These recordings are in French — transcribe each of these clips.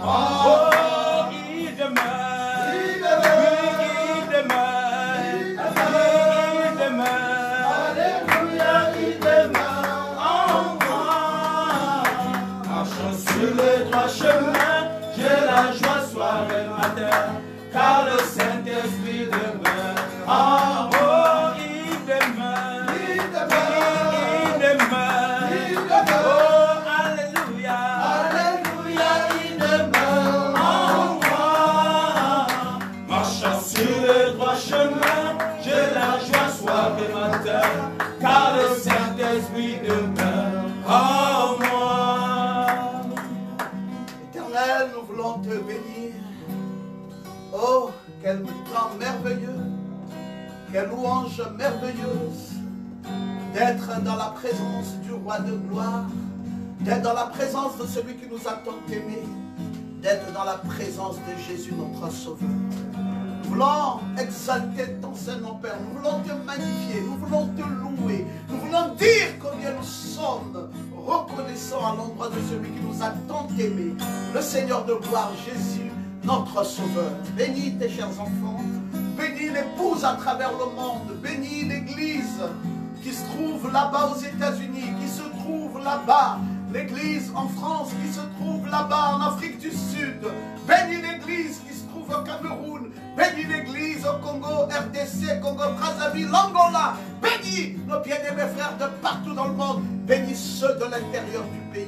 Oh, il demeure. Il demeure. Il demeure. Alléluia, il demeure en moi. Marchons sur le droit chemin, j'ai la joie soir et matin, car le Saint-Esprit demeure en moi. Oh, il demeure. Il demeure. Il demeure. Il demeure. Oh, alléluia. Alléluia, il demeure en moi. Marchant sur le droit chemin, j'ai la joie soir et matin, car le Saint-Esprit demeure en moi. Éternel, nous voulons te bénir. Oh, quel temps merveilleux, quelle louange merveilleuse d'être dans la présence du roi de gloire, d'être dans la présence de celui qui nous a tant aimés, d'être dans la présence de Jésus notre Sauveur. Nous voulons exalter ton Saint-Nom, Père. Nous voulons te magnifier, nous voulons te louer. Nous voulons dire combien nous sommes reconnaissants à l'endroit de celui qui nous a tant aimés, le Seigneur de gloire, Jésus, notre Sauveur. Bénis tes chers enfants, bénis l'épouse à travers le monde, bénis l'Église qui se trouve là-bas aux États-Unis, qui se trouve là-bas, l'Église en France qui se trouve là-bas en Afrique du Sud. Bénis l'Église qui se trouve au Cameroun, bénis l'Église au Congo, RDC, Congo-Brazzaville, l'Angola. Bénis nos bien-aimés frères de partout dans le monde. Bénis ceux de l'intérieur du pays.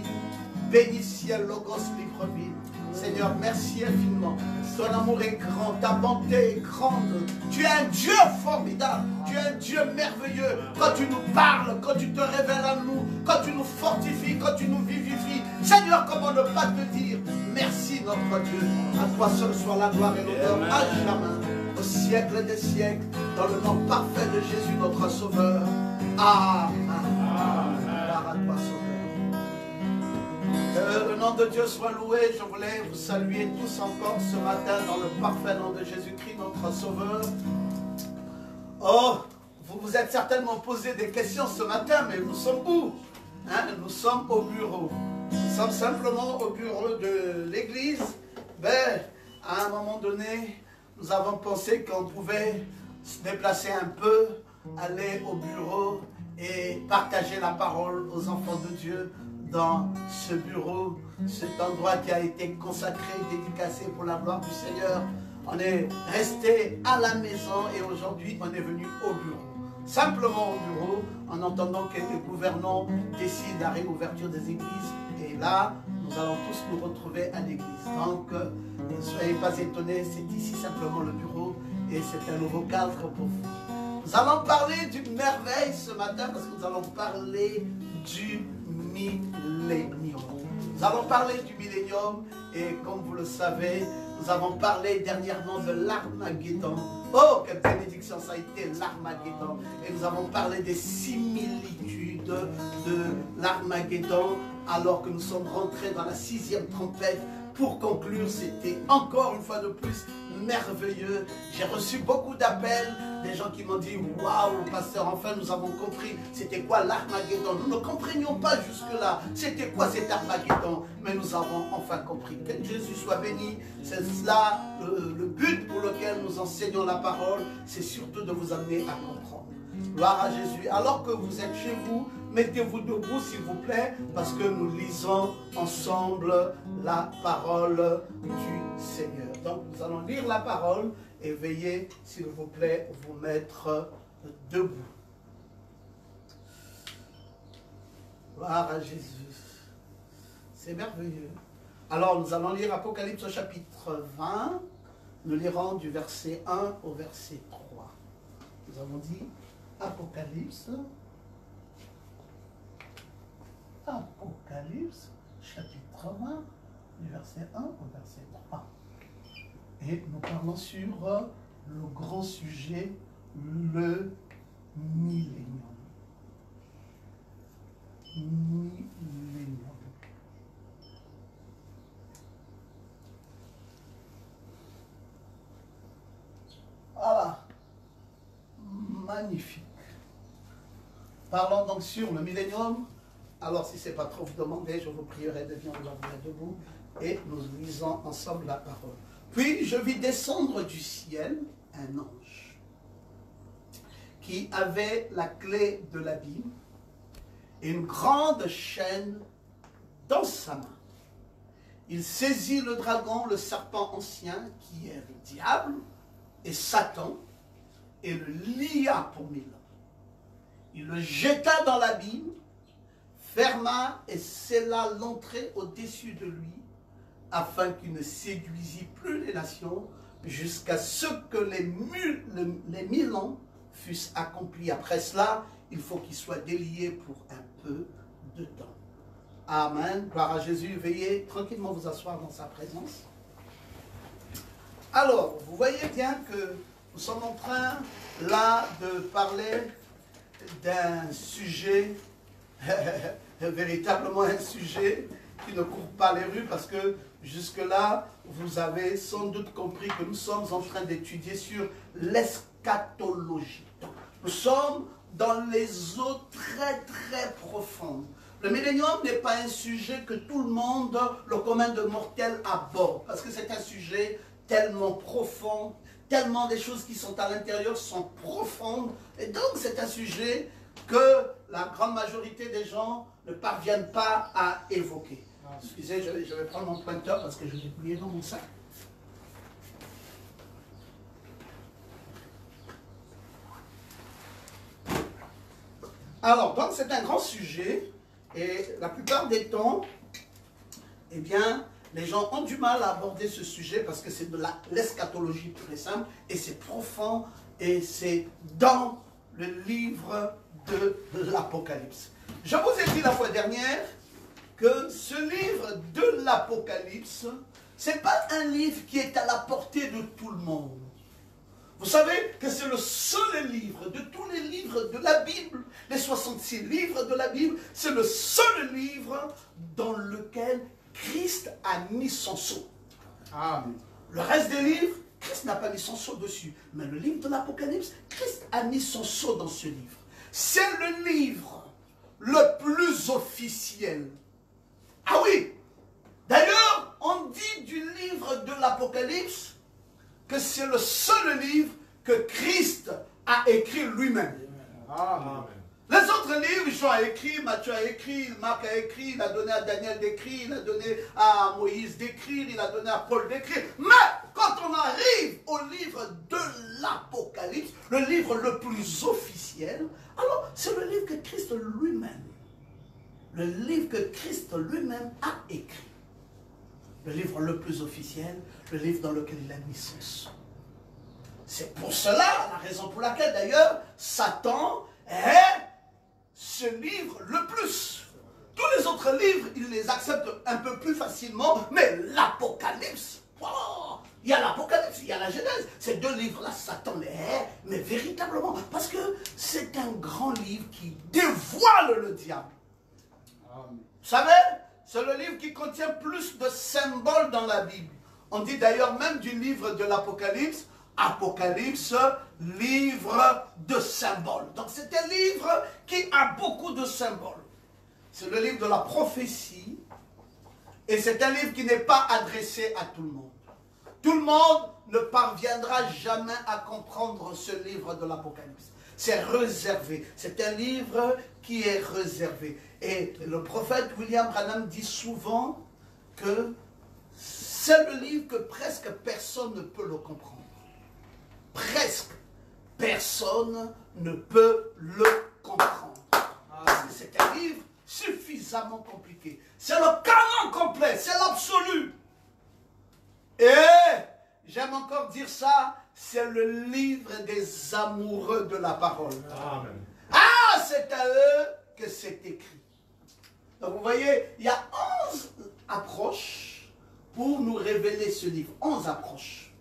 Bénis ciel, Logos, Libreville. Seigneur, merci infiniment. Ton amour est grand, ta bonté est grande. Tu es un Dieu formidable, tu es un Dieu merveilleux. Quand tu nous parles, quand tu te révèles à nous, quand tu nous fortifies, quand tu nous vivifies. Seigneur, comment ne pas te dire merci notre Dieu. À toi seul soit la gloire et l'honneur à jamais, au siècle des siècles, dans le nom parfait de Jésus notre Sauveur. Amen. Gloire à toi, Sauveur. Que le nom de Dieu soit loué. Je voulais vous saluer tous encore ce matin dans le parfait nom de Jésus-Christ, notre Sauveur. Oh, vous vous êtes certainement posé des questions ce matin, mais nous sommes où? Nous sommes au bureau. Nous sommes simplement au bureau de l'église. Ben, à un moment donné, nous avons pensé qu'on pouvait se déplacer un peu, aller au bureau et partager la parole aux enfants de Dieu dans ce bureau, cet endroit qui a été consacré, dédicacé pour la gloire du Seigneur. On est resté à la maison et aujourd'hui on est venu au bureau. Simplement au bureau, en entendant que les gouvernants décident la réouverture des églises. Et là, nous allons tous nous retrouver à l'église. Donc, ne soyez pas étonnés, c'est ici simplement le bureau et c'est un nouveau cadre pour vous. Nous allons parler d'une merveille ce matin parce que nous allons parler du millénium. Nous allons parler du millénium et comme vous le savez, nous avons parlé dernièrement de l'Armageddon. Oh, quelle bénédiction ça a été l'Armageddon. Et nous avons parlé des similitudes de l'Armageddon alors que nous sommes rentrés dans la 6e trompette. Pour conclure, c'était encore une fois de plus merveilleux. J'ai reçu beaucoup d'appels, des gens qui m'ont dit « Waouh, pasteur, enfin nous avons compris c'était quoi l'Armageddon. Nous ne comprenions pas jusque-là c'était quoi cet Armageddon, mais nous avons enfin compris. Que Jésus soit béni. C'est cela le but pour lequel nous enseignons la parole, c'est surtout de vous amener à comprendre. Gloire à Jésus. Alors que vous êtes chez vous, mettez-vous debout s'il vous plaît, parce que nous lisons ensemble la parole du Seigneur. Donc nous allons lire la parole et veuillez s'il vous plaît vous mettre debout. Gloire à Jésus. C'est merveilleux. Alors nous allons lire Apocalypse au chapitre 20. Nous lirons du verset 1 au verset 3. Nous avons dit Apocalypse. Apocalypse, chapitre 20, du verset 1 au verset 3. Et nous parlons sur le grand sujet, le millénium. Millénium. Voilà. Magnifique. Parlons donc sur le millénium. Alors, si ce n'est pas trop vous demander, je vous prierai de bien vous lever debout et nous lisons ensemble la parole. Puis je vis descendre du ciel un ange qui avait la clé de l'abîme et une grande chaîne dans sa main. Il saisit le dragon, le serpent ancien, qui est le diable et Satan, et le lia pour 1000 ans. Il le jeta dans l'abîme, ferma et scella l'entrée au-dessus de lui, afin qu'il ne séduisît plus les nations, jusqu'à ce que les 1000 ans fussent accomplis. Après cela, il faut qu'il soit délié pour un peu de temps. Amen. Gloire à Jésus. Veuillez tranquillement vous asseoir dans sa présence. Alors, vous voyez bien que nous sommes en train, là, de parler d'un sujet, véritablement un sujet qui ne court pas les rues, parce que jusque-là, vous avez sans doute compris que nous sommes en train d'étudier sur l'eschatologie. Nous sommes dans les eaux très très profondes. Le millénium n'est pas un sujet que tout le monde, le commun de mortels, aborde, parce que c'est un sujet tellement profond, tellement des choses qui sont à l'intérieur sont profondes, et donc c'est un sujet que la grande majorité des gens ne parviennent pas à évoquer. Excusez, je vais prendre mon pointeur parce que je l'ai oublié dans mon sac. Alors, donc c'est un grand sujet, et la plupart des temps, eh bien, les gens ont du mal à aborder ce sujet parce que c'est de l'eschatologie pure et simple, et c'est profond, et c'est dans le livre de l'Apocalypse. Je vous ai dit la fois dernière que ce livre de l'Apocalypse, ce n'est pas un livre qui est à la portée de tout le monde. Vous savez que c'est le seul livre de tous les livres de la Bible, les 66 livres de la Bible, c'est le seul livre dans lequel Christ a mis son sceau. Amen. Le reste des livres, Christ n'a pas mis son sceau dessus. Mais le livre de l'Apocalypse, Christ a mis son sceau dans ce livre. C'est le livre le plus officiel. Ah oui! D'ailleurs, on dit du livre de l'Apocalypse que c'est le seul livre que Christ a écrit lui-même. Amen. Les autres livres, Jean a écrit, Matthieu a écrit, Marc a écrit, il a donné à Daniel d'écrire, il a donné à Moïse d'écrire, il a donné à Paul d'écrire. Mais quand on arrive au livre de l'Apocalypse, le livre le plus officiel, alors c'est le livre que Christ lui-même, le livre que Christ lui-même a écrit. Le livre le plus officiel, le livre dans lequel il a mis son sceau. C'est pour cela, la raison pour laquelle d'ailleurs, Satan est ce livre le plus. Tous les autres livres, il les accepte un peu plus facilement, mais l'Apocalypse, oh, il y a l'Apocalypse, il y a la Genèse. Ces deux livres-là, Satan les hait, mais véritablement, parce que c'est un grand livre qui dévoile le diable. Amen. Vous savez, c'est le livre qui contient plus de symboles dans la Bible. On dit d'ailleurs même du livre de l'Apocalypse, Apocalypse, livre de symboles. Donc c'est un livre qui a beaucoup de symboles. C'est le livre de la prophétie, et c'est un livre qui n'est pas adressé à tout le monde. Tout le monde ne parviendra jamais à comprendre ce livre de l'Apocalypse. C'est réservé. C'est un livre qui est réservé. Et le prophète William Branham dit souvent que c'est le livre que presque personne ne peut le comprendre. Presque personne ne peut le comprendre. Parce que c'est un livre suffisamment compliqué. C'est le canon complet, c'est l'absolu. Et j'aime encore dire ça, c'est le livre des amoureux de la parole. Amen. Ah, c'est à eux que c'est écrit. Donc vous voyez, il y a 11 approches pour nous révéler ce livre. 11 approches.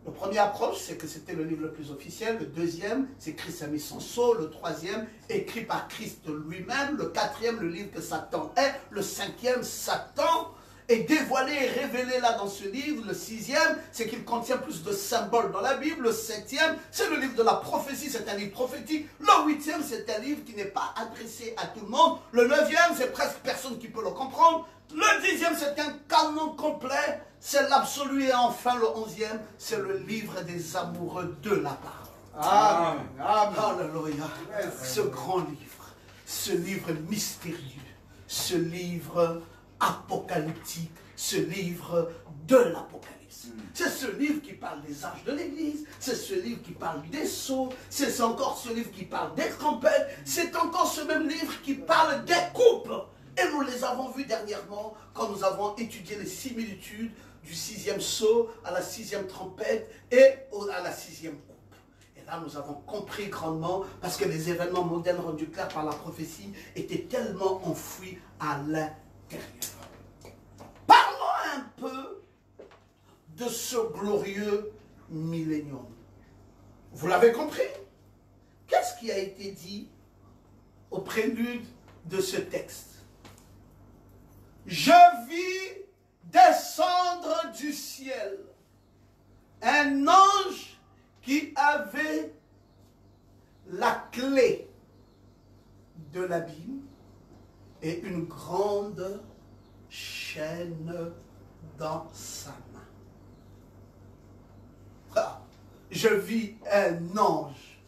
La première approche, c'est que c'était le livre le plus officiel. Le deuxième, c'est Christ a mis son sceau. Le troisième, écrit par Christ lui-même. Le quatrième, le livre que Satan est. Le cinquième, Satan est dévoilé et révélé là dans ce livre. Le 6e, c'est qu'il contient plus de symboles dans la Bible. Le 7e, c'est le livre de la prophétie, c'est un livre prophétique. Le 8e, c'est un livre qui n'est pas adressé à tout le monde. Le 9e, c'est presque personne qui peut le comprendre. Le 10e, c'est un canon complet. C'est l'absolu. Et enfin, le 11e, c'est le livre des amoureux de la parole. Amen. Alléluia. Ce grand livre, ce livre mystérieux, ce livre apocalyptique, ce livre de l'Apocalypse. C'est ce livre qui parle des âges de l'Église, c'est ce livre qui parle des sceaux, c'est encore ce livre qui parle des trompettes, c'est encore ce même livre qui parle des coupes. Et nous les avons vus dernièrement quand nous avons étudié les similitudes du 6e sceau à la 6e trompette et à la 6e coupe. Et là, nous avons compris grandement, parce que les événements modernes rendus clairs par la prophétie étaient tellement enfouis à l'intérieur. Parlons un peu de ce glorieux millénium. Vous l'avez compris? Qu'est-ce qui a été dit au prélude de ce texte? Je vis descendre du ciel un ange qui avait la clé de l'abîme et une grande chaîne dans sa main. Ah, je vis un ange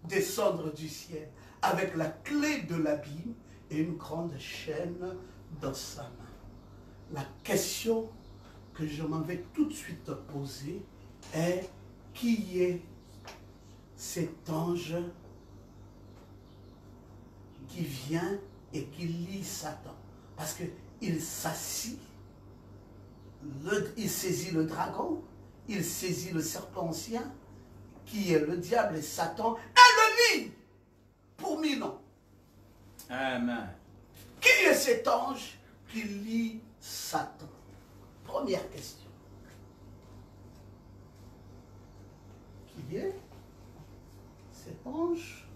descendre du ciel avec la clé de l'abîme et une grande chaîne dans sa main. La question que je m'en vais tout de suite poser est: qui est cet ange qui vient et qui lie Satan? Parce qu'il s'assit, il saisit le dragon, il saisit le serpent ancien, qui est le diable et Satan, et le lie pour 1000 ans. Amen. Qui est cet ange qui lie Satan? Première question. Qui est cet ange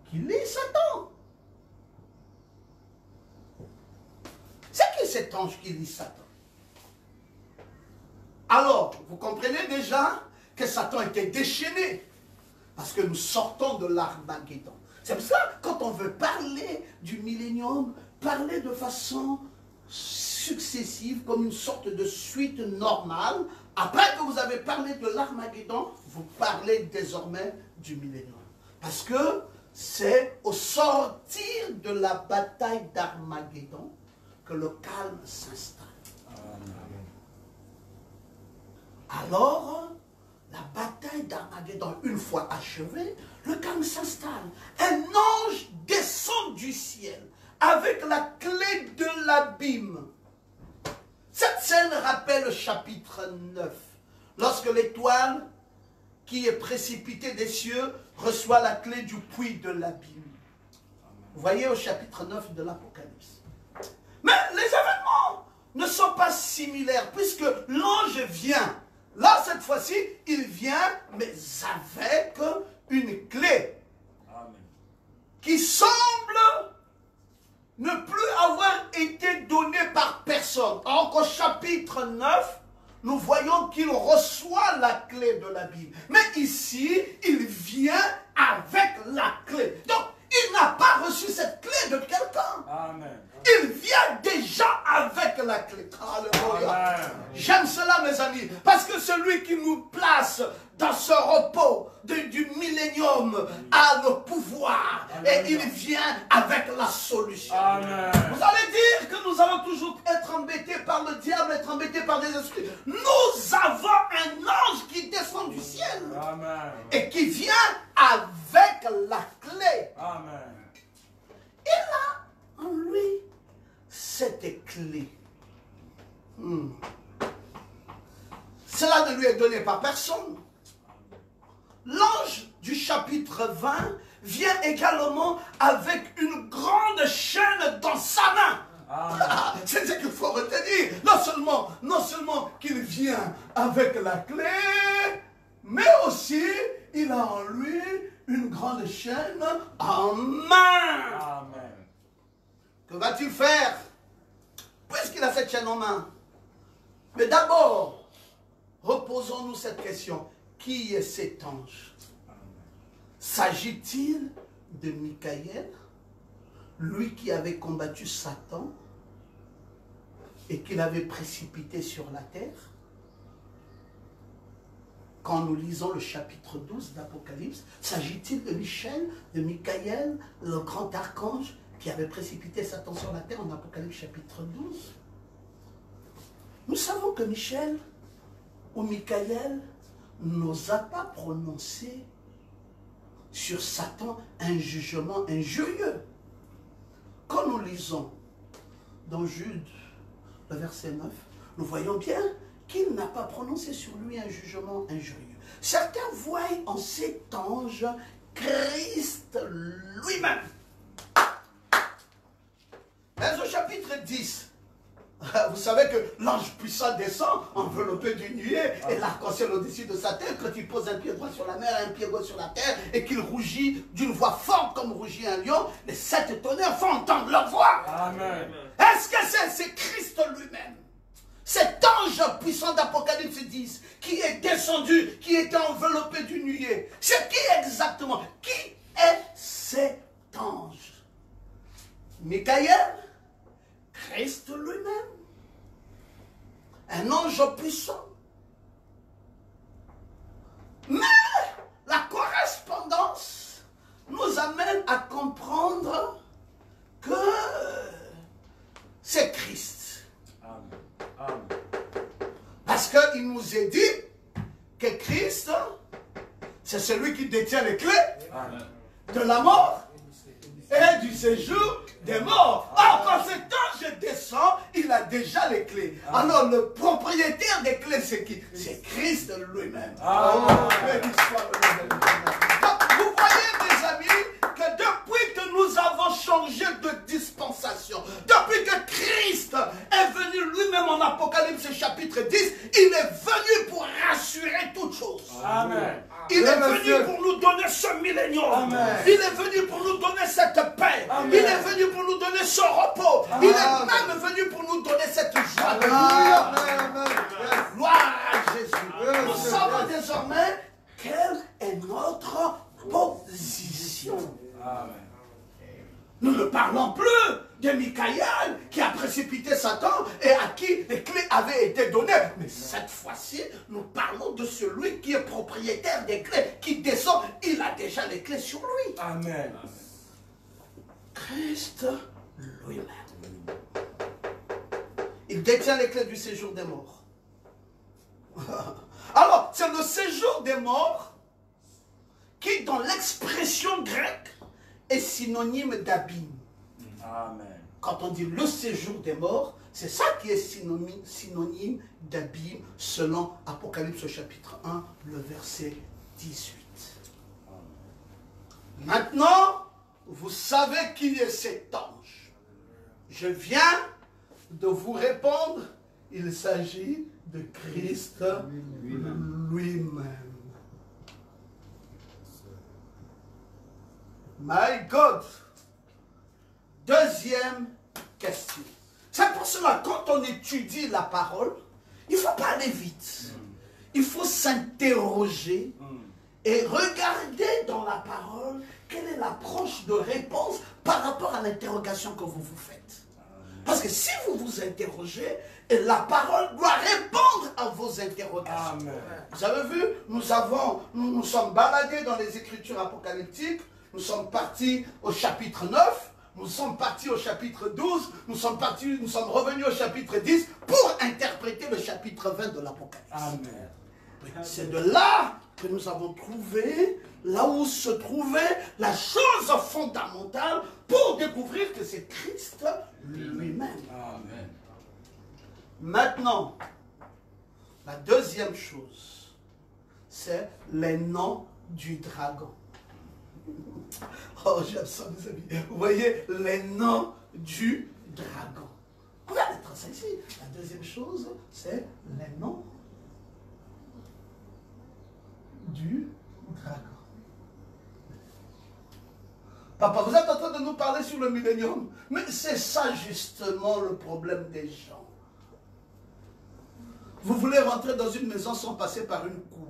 qui lie Satan? C'est qui cet ange qui lie Satan? Alors, vous comprenez déjà que Satan était déchaîné, parce que nous sortons de l'Armageddon. C'est pour ça, quand on veut parler du millénium, parler de façon successive, comme une sorte de suite normale. Après que vous avez parlé de l'Armageddon, vous parlez désormais du millénium. Parce que c'est au sortir de la bataille d'Armageddon que le calme s'installe. Alors, la bataille d'Armageddon, une fois achevée, le calme s'installe. Un ange descend du ciel avec la clé de l'abîme. Cette scène rappelle le chapitre 9, lorsque l'étoile qui est précipitée des cieux reçoit la clé du puits de l'abîme. Vous voyez au chapitre 9 de l'Apocalypse. Mais les événements ne sont pas similaires, puisque l'ange vient. Là, cette fois-ci, il vient, mais avec une clé qui semble ne plus avoir été donnée par personne. Alors qu'au chapitre 9, nous voyons qu'il reçoit la clé de la Bible. Mais ici, il vient avec la clé. Donc, il n'a pas reçu cette clé de quelqu'un. Amen. Il vient déjà avec la clé. Alléluia. J'aime cela, mes amis, parce que celui qui nous place dans ce repos du millénium a le pouvoir. Amen. Et il vient avec la solution. Amen. Vous allez dire que nous allons toujours être embêtés par le diable, être embêtés par des esprits. Nous avons un ange qui descend du ciel. Amen. Et qui vient avec la clé. Amen. Il a en lui cette clé. Cela ne lui est donné par personne. L'ange du chapitre 20 vient également avec une grande chaîne dans sa main. C'est ce qu'il faut retenir. Non seulement qu'il vient avec la clé, mais aussi il a en lui une grande chaîne en main. Amen. Que va-t-il faire? Puisqu'il a cette chaîne en main. Mais d'abord, reposons-nous cette question. Qui est cet ange? S'agit-il de Michaël, lui qui avait combattu Satan et qu'il avait précipité sur la terre? Quand nous lisons le chapitre 12 d'Apocalypse, s'agit-il de Michel, de Michaël, le grand archange qui avait précipité Satan sur la terre en Apocalypse chapitre 12? Nous savons que Michel ou Michaël n'osa pas prononcer sur Satan un jugement injurieux. Quand nous lisons dans Jude, le verset 9, nous voyons bien qu'il n'a pas prononcé sur lui un jugement injurieux. Certains voient en cet ange Christ lui-même. Mais au chapitre 10, vous savez que l'ange puissant descend, enveloppé d'une nuée, et l'arc-en-ciel au-dessus de sa tête, quand il pose un pied droit sur la mer et un pied gauche sur la terre, et qu'il rougit d'une voix forte comme rougit un lion, les 7 tonnerres font entendre leur voix. Amen. Est-ce que c'est Christ lui-même? Cet ange puissant d'Apocalypse 10, qui est descendu, qui était enveloppé d'une nuée, c'est qui exactement? Qui est cet ange? Michaël? Christ lui-même? Un ange puissant? Mais la correspondance nous amène à comprendre que c'est Christ. Amen. Parce qu'il nous est dit que Christ, c'est celui qui détient les clés de la mort et du séjour des morts. Or, quand cet ange descend, il a déjà les clés. Alors, le propriétaire des clés, c'est qui? C'est Christ lui-même. Vous voyez, mes amis, que depuis que nous avons changé de dispensation, depuis que Christ est venu lui-même en Apocalypse chapitre 10, il est venu pour rassurer toutes choses. Amen. Il est venu pour nous donner ce millénium. Il est venu pour nous donner cette paix. Amen. Il est venu pour nous donner ce repos. Amen. Il est même venu pour nous donner cette joie. Gloire à Jésus. Nous savons désormais quelle est notre position. Amen. Nous ne parlons plus de Michaël qui a précipité Satan et à qui les clés avaient été données. Mais cette fois-ci, nous parlons de celui qui est propriétaire des clés, qui descend. Il a déjà les clés sur lui. Amen. Christ lui-même. Il détient les clés du séjour des morts. Alors, c'est le séjour des morts qui, dans l'expression grecque, est synonyme d'abîme. Amen. Quand on dit le séjour des morts, c'est ça qui est synonyme d'abîme selon Apocalypse chapitre 1, le verset 18. Amen. Maintenant, vous savez qui est cet ange. Je viens de vous répondre, il s'agit de Christ lui-même. My God. Deuxième question. C'est pour cela, quand on étudie la parole, il ne faut pas aller vite. Il faut s'interroger et regarder dans la parole quelle est l'approche de réponse par rapport à l'interrogation que vous vous faites. Parce que si vous vous interrogez, la parole doit répondre à vos interrogations. Amen. Vous avez vu, nous sommes baladés dans les écritures apocalyptiques. Nous sommes partis au chapitre 9, nous sommes partis au chapitre 12, nous sommes revenus au chapitre 10 pour interpréter le chapitre 20 de l'Apocalypse. C'est de là que nous avons trouvé, là où se trouvait la chose fondamentale pour découvrir que c'est Christ lui-même. Amen. Maintenant, la deuxième chose, c'est les noms du dragon. Oh, j'aime ça, mes amis. Vous voyez, les noms du dragon. Regardez ça ici. La deuxième chose, c'est les noms du dragon. Papa, vous êtes en train de nous parler sur le millénium. Mais c'est ça justement le problème des gens. Vous voulez rentrer dans une maison sans passer par une cour.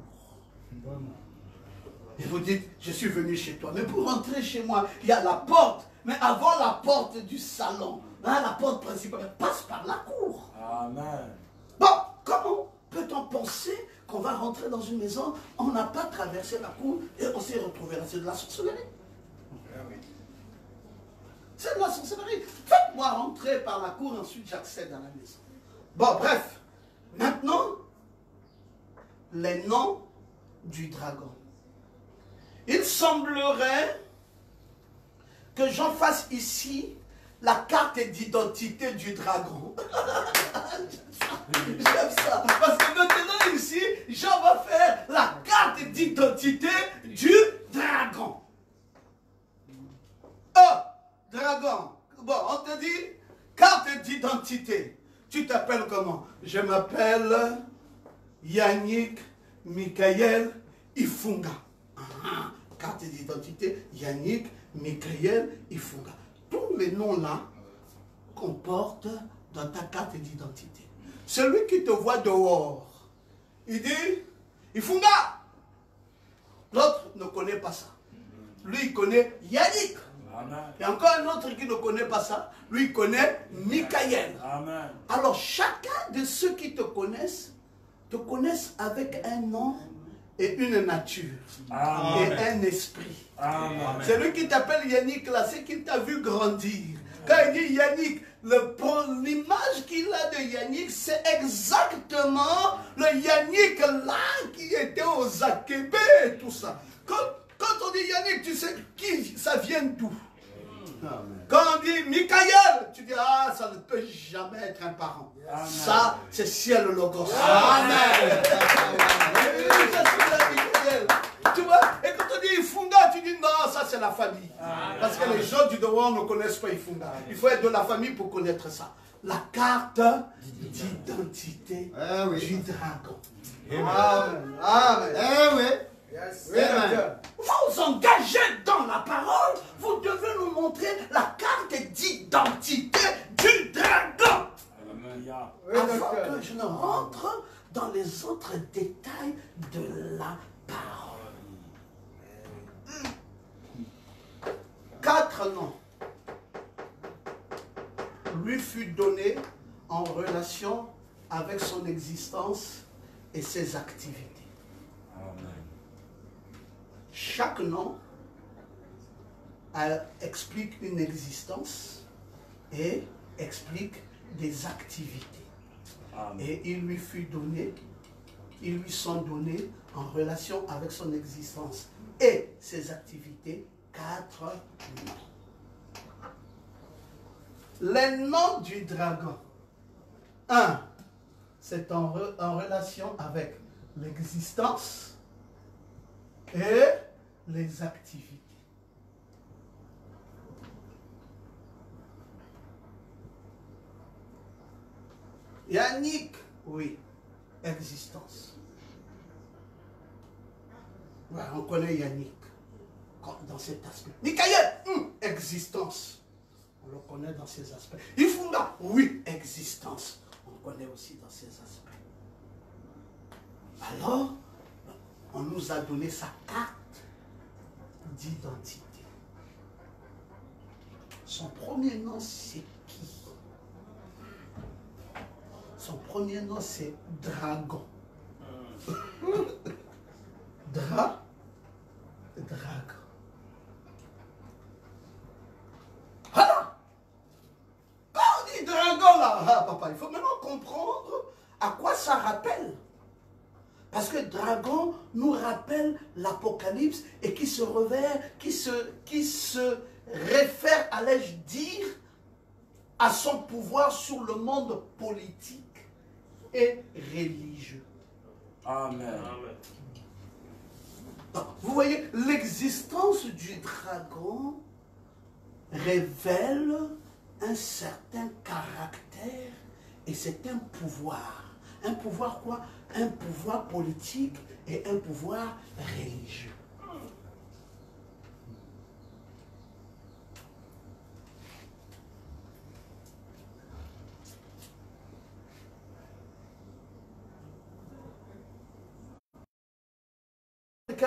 Et vous dites, je suis venu chez toi. Mais pour rentrer chez moi, il y a la porte. Mais avant la porte du salon, hein, la porte principale, passe par la cour. Amen. Bon, comment peut-on penser qu'on va rentrer dans une maison, on n'a pas traversé la cour et on s'est retrouvé là? C'est de la sorcellerie. C'est de la sorcellerie. Faites-moi rentrer par la cour, ensuite j'accède à la maison. Bon, bref. Maintenant, les noms du dragon. Il semblerait que j'en fasse ici la carte d'identité du dragon. J'aime ça. Parce que maintenant ici, Jean va faire la carte d'identité du dragon. Oh, dragon. Bon, on te dit carte d'identité. Tu t'appelles comment? Je m'appelle Yannick Michael Ifunga. Carte d'identité, Yannick Michael Ifunga. Tous les noms-là comportent dans ta carte d'identité. Celui qui te voit dehors, il dit Ifunga. L'autre ne connaît pas ça. Lui, il connaît Yannick. Amen. Il y a encore un autre qui ne connaît pas ça. Lui, il connaît Michael. Amen. Alors, chacun de ceux qui te connaissent avec un nom et une nature. Amen. Et un esprit. Amen. Celui qui t'appelle Yannick, là, c'est qu'il t'a vu grandir. Quand il dit Yannick, l'image qu'il a de Yannick, c'est exactement le Yannick là qui était aux Akébé et tout ça. Quand on dit Yannick, tu sais qui ça vient d'où? Quand on dit Michael, tu dis ah, ça ne peut jamais être un parent. Amen. Ça, c'est ciel le logos. Amen. Tu vois, et quand on dit Ifunga, tu dis non, ça c'est la famille. Parce que les gens du dehors ne connaissent pas Ifunga. Il faut être de la famille pour connaître ça. La carte d'identité du dragon. Amen. Amen. Eh oui. Yes. Vous engagez dans la parole, vous devez nous montrer la carte d'identité du dragon. Alléluia. Avant que je ne rentre dans les autres détails de la parole. 4 noms lui fut donné en relation avec son existence et ses activités. Amen. Chaque nom explique une existence et explique des activités. Amen. Et il lui sont donnés en relation avec son existence et ses activités 4 noms. Les noms du dragon. 1. C'est en relation avec l'existence et les activités. Yannick, oui, existence. Ouais, on connaît Yannick dans cet aspect. Michael, existence. On le connaît dans ces aspects. Ifunga, oui, existence. On le connaît aussi dans ces aspects. Alors, on nous a donné sa carte d'identité. Son premier nom, c'est qui? Son premier nom, c'est Dragon. Dragon. Voilà. Quand on dit dragon là, papa, il faut maintenant comprendre à quoi ça rappelle. Parce que dragon nous rappelle l'Apocalypse et qui se réfère, allais-je dire, à son pouvoir sur le monde politique et religieux. Amen. Donc, vous voyez, l'existence du dragon révèle un certain caractère et c'est un pouvoir. Un pouvoir quoi? Un pouvoir politique et un pouvoir religieux.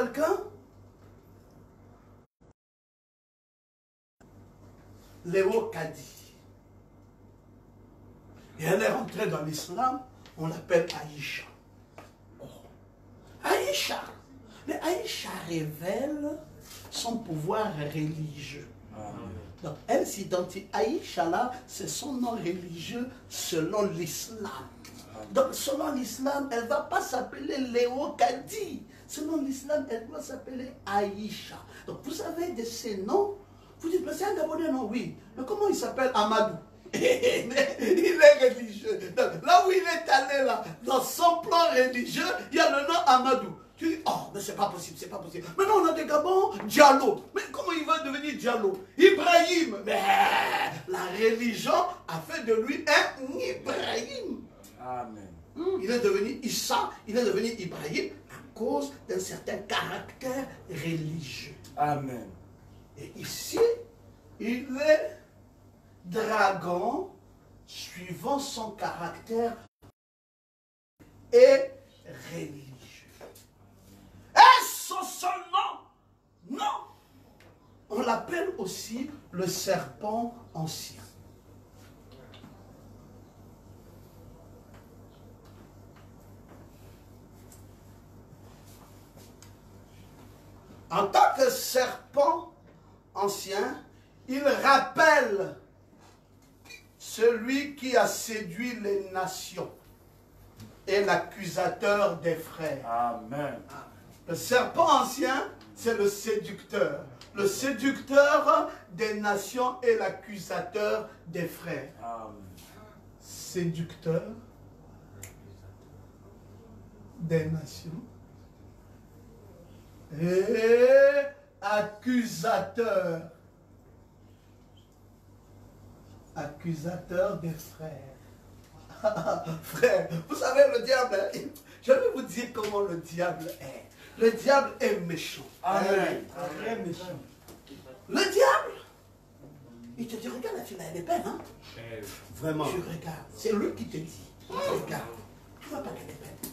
quelqu'un? Léo Kadi. Et elle est rentrée dans l'islam, on l'appelle Aïcha. Oh. Aïcha. Mais Aïcha révèle son pouvoir religieux. Donc elle s'identifie, Aïcha là, c'est son nom religieux selon l'islam. Donc selon l'islam, elle ne va pas s'appeler Léo Kadi. Selon l'islam, elle doit s'appeler Aïcha. Donc vous avez de ces noms. Vous dites, mais c'est un Gabonais, non? Oui. Mais comment il s'appelle? Amadou. Il est religieux. Donc là où il est allé, là, dans son plan religieux, il y a le nom Amadou. Tu dis, oh, mais c'est pas possible, c'est pas possible. Maintenant, on a des Gabons, Diallo. Mais comment il va devenir Diallo? Ibrahim. Mais la religion a fait de lui un Ibrahim. Amen. Il est devenu Issa, il est devenu Ibrahim à cause d'un certain caractère religieux. Amen. Et ici, il est dragon suivant son caractère et religieux. Est-ce son seul nom? Non. On l'appelle aussi le serpent ancien. En tant que serpent ancien, il rappelle celui qui a séduit les nations et l'accusateur des frères. Amen. Le serpent ancien, c'est le séducteur. Le séducteur des nations et l'accusateur des frères. Amen. Séducteur des nations et accusateur. Accusateur des frères. Frère, vous savez le diable, je vais vous dire comment le diable est. Le diable est méchant. Amen. Très méchant. Le diable, il te dit, regarde la fille là, elle est belle, hein? Vraiment. Tu regardes, c'est lui qui te dit. Regarde, tu vois pas qu'elle est belle.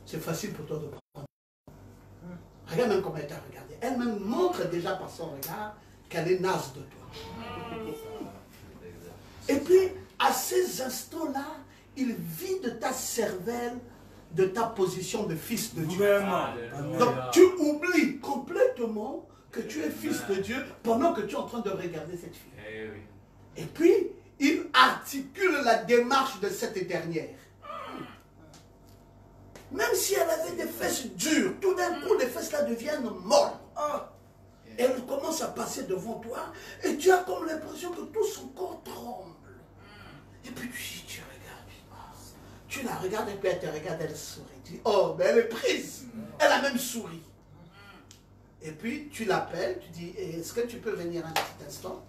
C'est facile pour toi de prendre. Regarde même comment elle t'a regardé. Elle-même montre déjà par son regard qu'elle est naze de toi. Et puis, à ces instants-là, il vide ta cervelle de ta position de fils de Dieu. Donc, tu oublies complètement que tu es fils de Dieu pendant que tu es en train de regarder cette fille. Et puis, il articule la démarche de cette dernière. Même si elle avait des fesses dures, tout d'un coup, les fesses là deviennent molles. Elle commence à passer devant toi et tu as comme l'impression que tout son corps tremble. Et puis tu regardes, tu la regardes et puis elle te regarde, elle sourit. Tu dis, oh, mais elle est prise. Elle a même souri. Et puis tu l'appelles, tu dis, est-ce que tu peux venir un petit instant?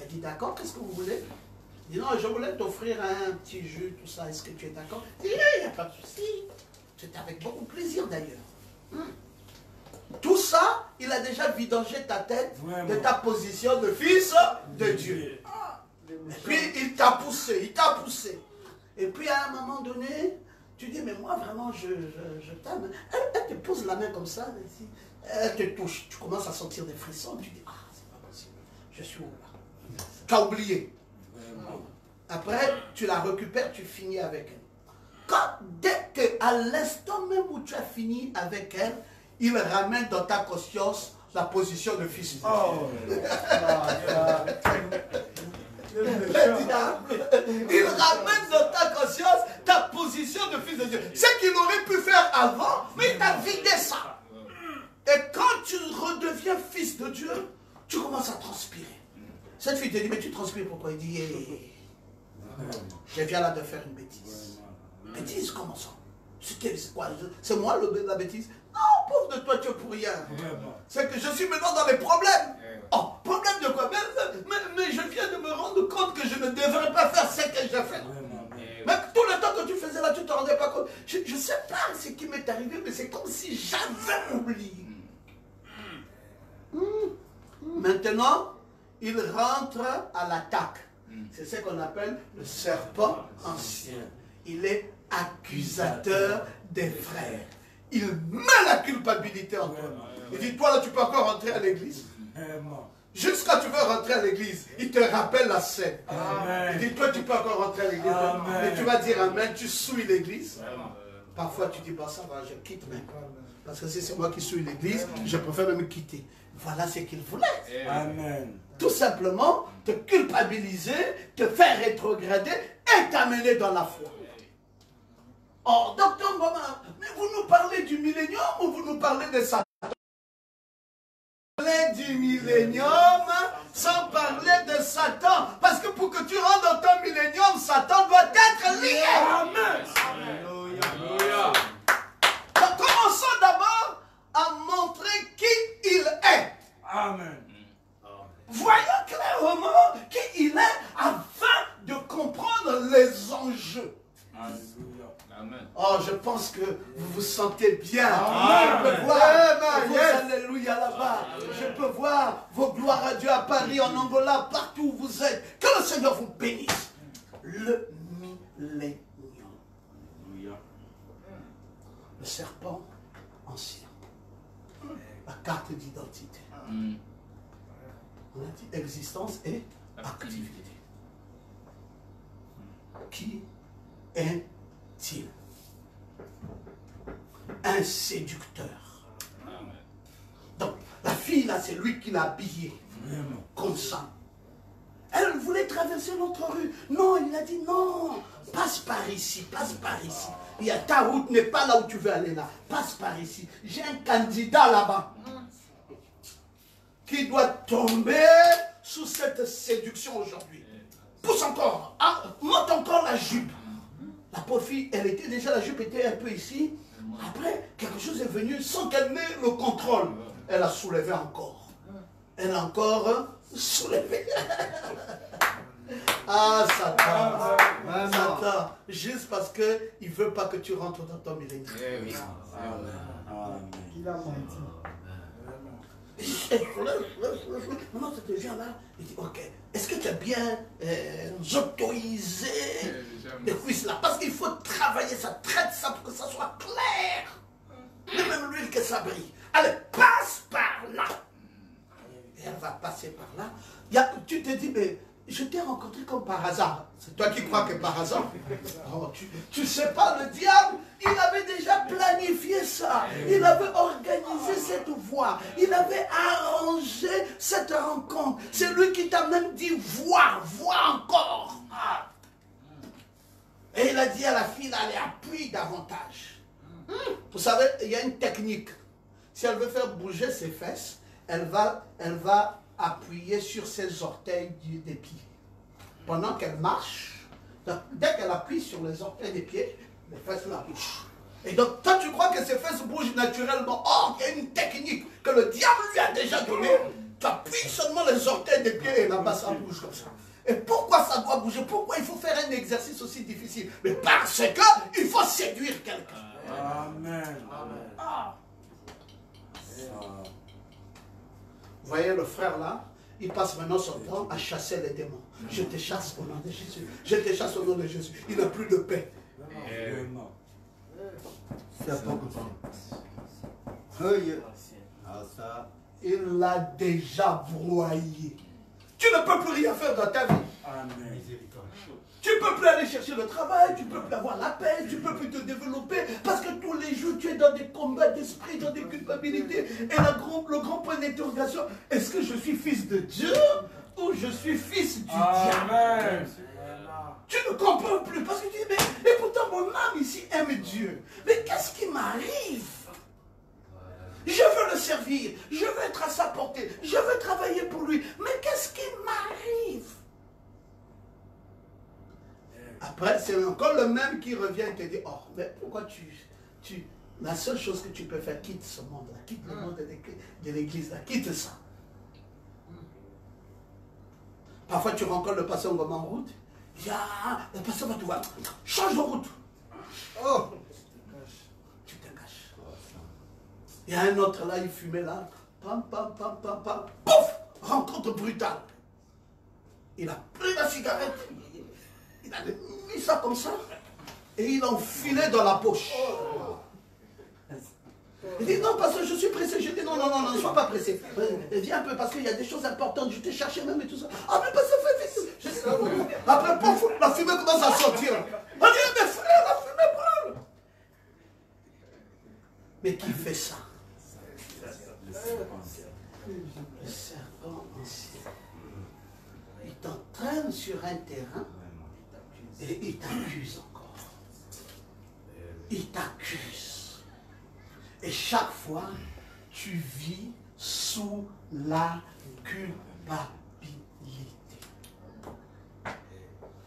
Elle dit, d'accord, qu'est-ce que vous voulez? Elle dit, non, je voulais t'offrir un petit jus, tout ça, est-ce que tu es d'accord? Elle dit, il n'y a pas de souci. C'est avec beaucoup de plaisir d'ailleurs. Tout ça, il a déjà vidangé ta tête de ta position de fils de Dieu. Et puis il t'a poussé, il t'a poussé. Et puis à un moment donné, tu dis, mais moi vraiment je t'aime. Elle te pose la main comme ça, elle te touche, tu commences à sentir des frissons, tu dis, ah c'est pas possible, je suis où là? Tu as oublié. Après, tu la récupères, tu finis avec elle. Dès qu'à l'instant même où tu as fini avec elle, il ramène dans ta conscience la position de fils de Dieu. Oh. Le diable, il ramène dans ta conscience ta position de fils de Dieu. Ce qu'il aurait pu faire avant, mais il t'a vidé ça. Et quand tu redeviens fils de Dieu, tu commences à transpirer. Cette fille te dit, mais tu transpires pourquoi? Il dit, hey, je viens là de faire une bêtise. Bêtise, comment ça? C'est quoi? C'est moi la bêtise? Non, pauvre de toi, tu es pour rien. C'est que je suis maintenant dans les problèmes. Oh, problème de quoi? Mais je viens de me rendre compte que je ne devrais pas faire ce que j'ai fait. Mais tout le temps que tu faisais là, tu ne te rendais pas compte. Je ne sais pas ce qui m'est arrivé, mais c'est comme si j'avais oublié. Maintenant, il rentre à l'attaque. C'est ce qu'on appelle le serpent ancien. Il est accusateur des frères. il met la culpabilité en toi. Il dit, toi là, tu peux encore rentrer à l'église. Jusqu'à tu veux rentrer à l'église, il te rappelle la scène. Il dit, toi, tu peux encore rentrer à l'église. Et tu vas dire amen, tu souilles l'église. Parfois, tu dis, bah, ça va, je quitte même. Parce que si c'est moi qui souille l'église, je préfère même quitter. Voilà ce qu'il voulait. Amen. Tout simplement, te culpabiliser, te faire rétrograder et t'amener dans la foi. Oh, docteur Mbama, mais vous nous parlez du millénium ou vous nous parlez de Satan? Du millénium sans parler de Satan. Parce que pour que tu rentres dans ton millénium, Satan doit être lié. Amen. Alléluia. Donc, commençons d'abord à montrer qui il est. Amen. Voyons clairement qui il est afin de comprendre les enjeux. Amen. Oh, je pense que vous vous sentez bien. Amen. Je peux voir vos alléluia là-bas. Je peux voir vos gloires à Dieu à Paris, en Angola, partout où vous êtes. Que le Seigneur vous bénisse. Le millénium. Le serpent ancien. La carte d'identité. On a dit existence et activité. Qui est-il? Un séducteur. Donc, la fille là, c'est lui qui l'a habillée. Comme ça. Elle voulait traverser notre rue. Non, il a dit non. Passe par ici, passe par ici. Ta route n'est pas là où tu veux aller là. Passe par ici. J'ai un candidat là-bas qui doit tomber sous cette séduction aujourd'hui. Pousse encore. Monte encore la jupe. La pauvre fille, elle était déjà, la jupe était un peu ici. Après, quelque chose est venu sans qu'elle n'ait le contrôle. Elle a soulevé encore. Elle a encore soulevé. Ah, Satan. Satan. Juste parce qu'il ne veut pas que tu rentres dans ton millénaire. Il a menti. Non, cette gens-là, il dit, ok, est-ce que tu as bien autorisé les cuisses là? Parce qu'il faut travailler ça, traite ça pour que ça soit clair. Même l'huile que ça brille. Allez, passe par là. Et elle va passer par là. Tu te dis, mais je t'ai rencontré comme par hasard. C'est toi qui crois que par hasard. Oh, tu sais pas, le diable, il avait déjà planifié ça. Il avait organisé cette voie. Il avait arrangé cette rencontre. C'est lui qui t'a même dit, vois encore. Et il a dit à la fille, allez, appuie davantage. Vous savez, il y a une technique. Si elle veut faire bouger ses fesses, elle va appuyer sur ses orteils des pieds. Pendant qu'elle marche, dès qu'elle appuie sur les orteils des pieds, les fesses la bougent. Et donc, toi, tu crois que ces fesses bougent naturellement. Or, il y a une technique que le diable lui a déjà donnée. Tu appuies seulement les orteils des pieds et là-bas, ça bouge comme ça. Et pourquoi ça doit bouger? Pourquoi il faut faire un exercice aussi difficile? Mais parce qu'il faut séduire quelqu'un. Amen. Amen. Vous voyez le frère là, il passe maintenant son temps à chasser les démons. Je te chasse au nom de Jésus. Je te chasse au nom de Jésus. Il n'a plus de paix. C'est pas il l'a déjà broyé. Tu ne peux plus rien faire dans ta vie. Amen. Tu ne peux plus aller chercher le travail, tu ne peux plus avoir la paix, tu ne peux plus te développer, parce que tous les jours tu es dans des combats d'esprit, dans des culpabilités. Et le grand point d'interrogation, est-ce que je suis fils de Dieu ou je suis fils du diable? Tu ne comprends plus, parce que tu dis, mais et pourtant mon âme ici aime Dieu. Mais qu'est-ce qui m'arrive? Je veux le servir, je veux être à sa portée, je veux travailler pour lui, mais qu'est-ce qui m'arrive? Après, c'est encore le même qui revient et te dit, oh, mais pourquoi la seule chose que tu peux faire, quitte ce monde-là, quitte le monde de l'église-là, quitte ça. Parfois, tu rencontres le pasteur Ngoma en route, il dit, ah, le pasteur va te voir, change de route. Oh, tu te caches. Il y a un autre là, il fumait là, pam, pam, pam, pam, pam, pouf, rencontre brutale. Il a pris la cigarette. Il avait mis ça comme ça et il enfilait dans la poche. Il dit non, parce que je suis pressé. Je dis non, non, non, non, ne sois pas pressé. Viens un peu parce qu'il y a des choses importantes. Je t'ai cherché même et tout ça. Ah, mais parce que je dis non, non. Après, pouf, la fumée commence à sortir. On dit, mais frère, la fumée brûle. Mais qui fait ça? Le serpent ancien. Il t'entraîne sur un terrain et il t'accuse encore. Il t'accuse. Et chaque fois, tu vis sous la culpabilité.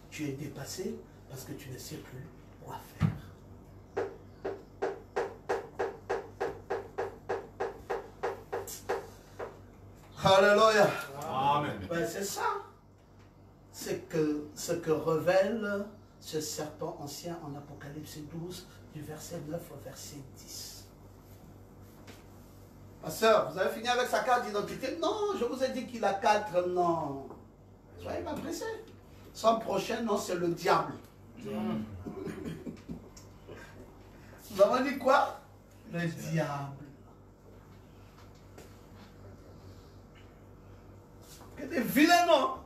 Tu es dépassé parce que tu ne sais plus quoi faire. Alléluia. Amen. Ben, c'est ça. C'est que ce que révèle ce serpent ancien en Apocalypse 12, du verset 9 au verset 10. Pasteur, vous avez fini avec sa carte d'identité? Non, je vous ai dit qu'il a 4 noms. Soyez pas pressés. Son prochain nom, c'est le diable. Vous avez dit quoi? Le diable. Que des vilains noms.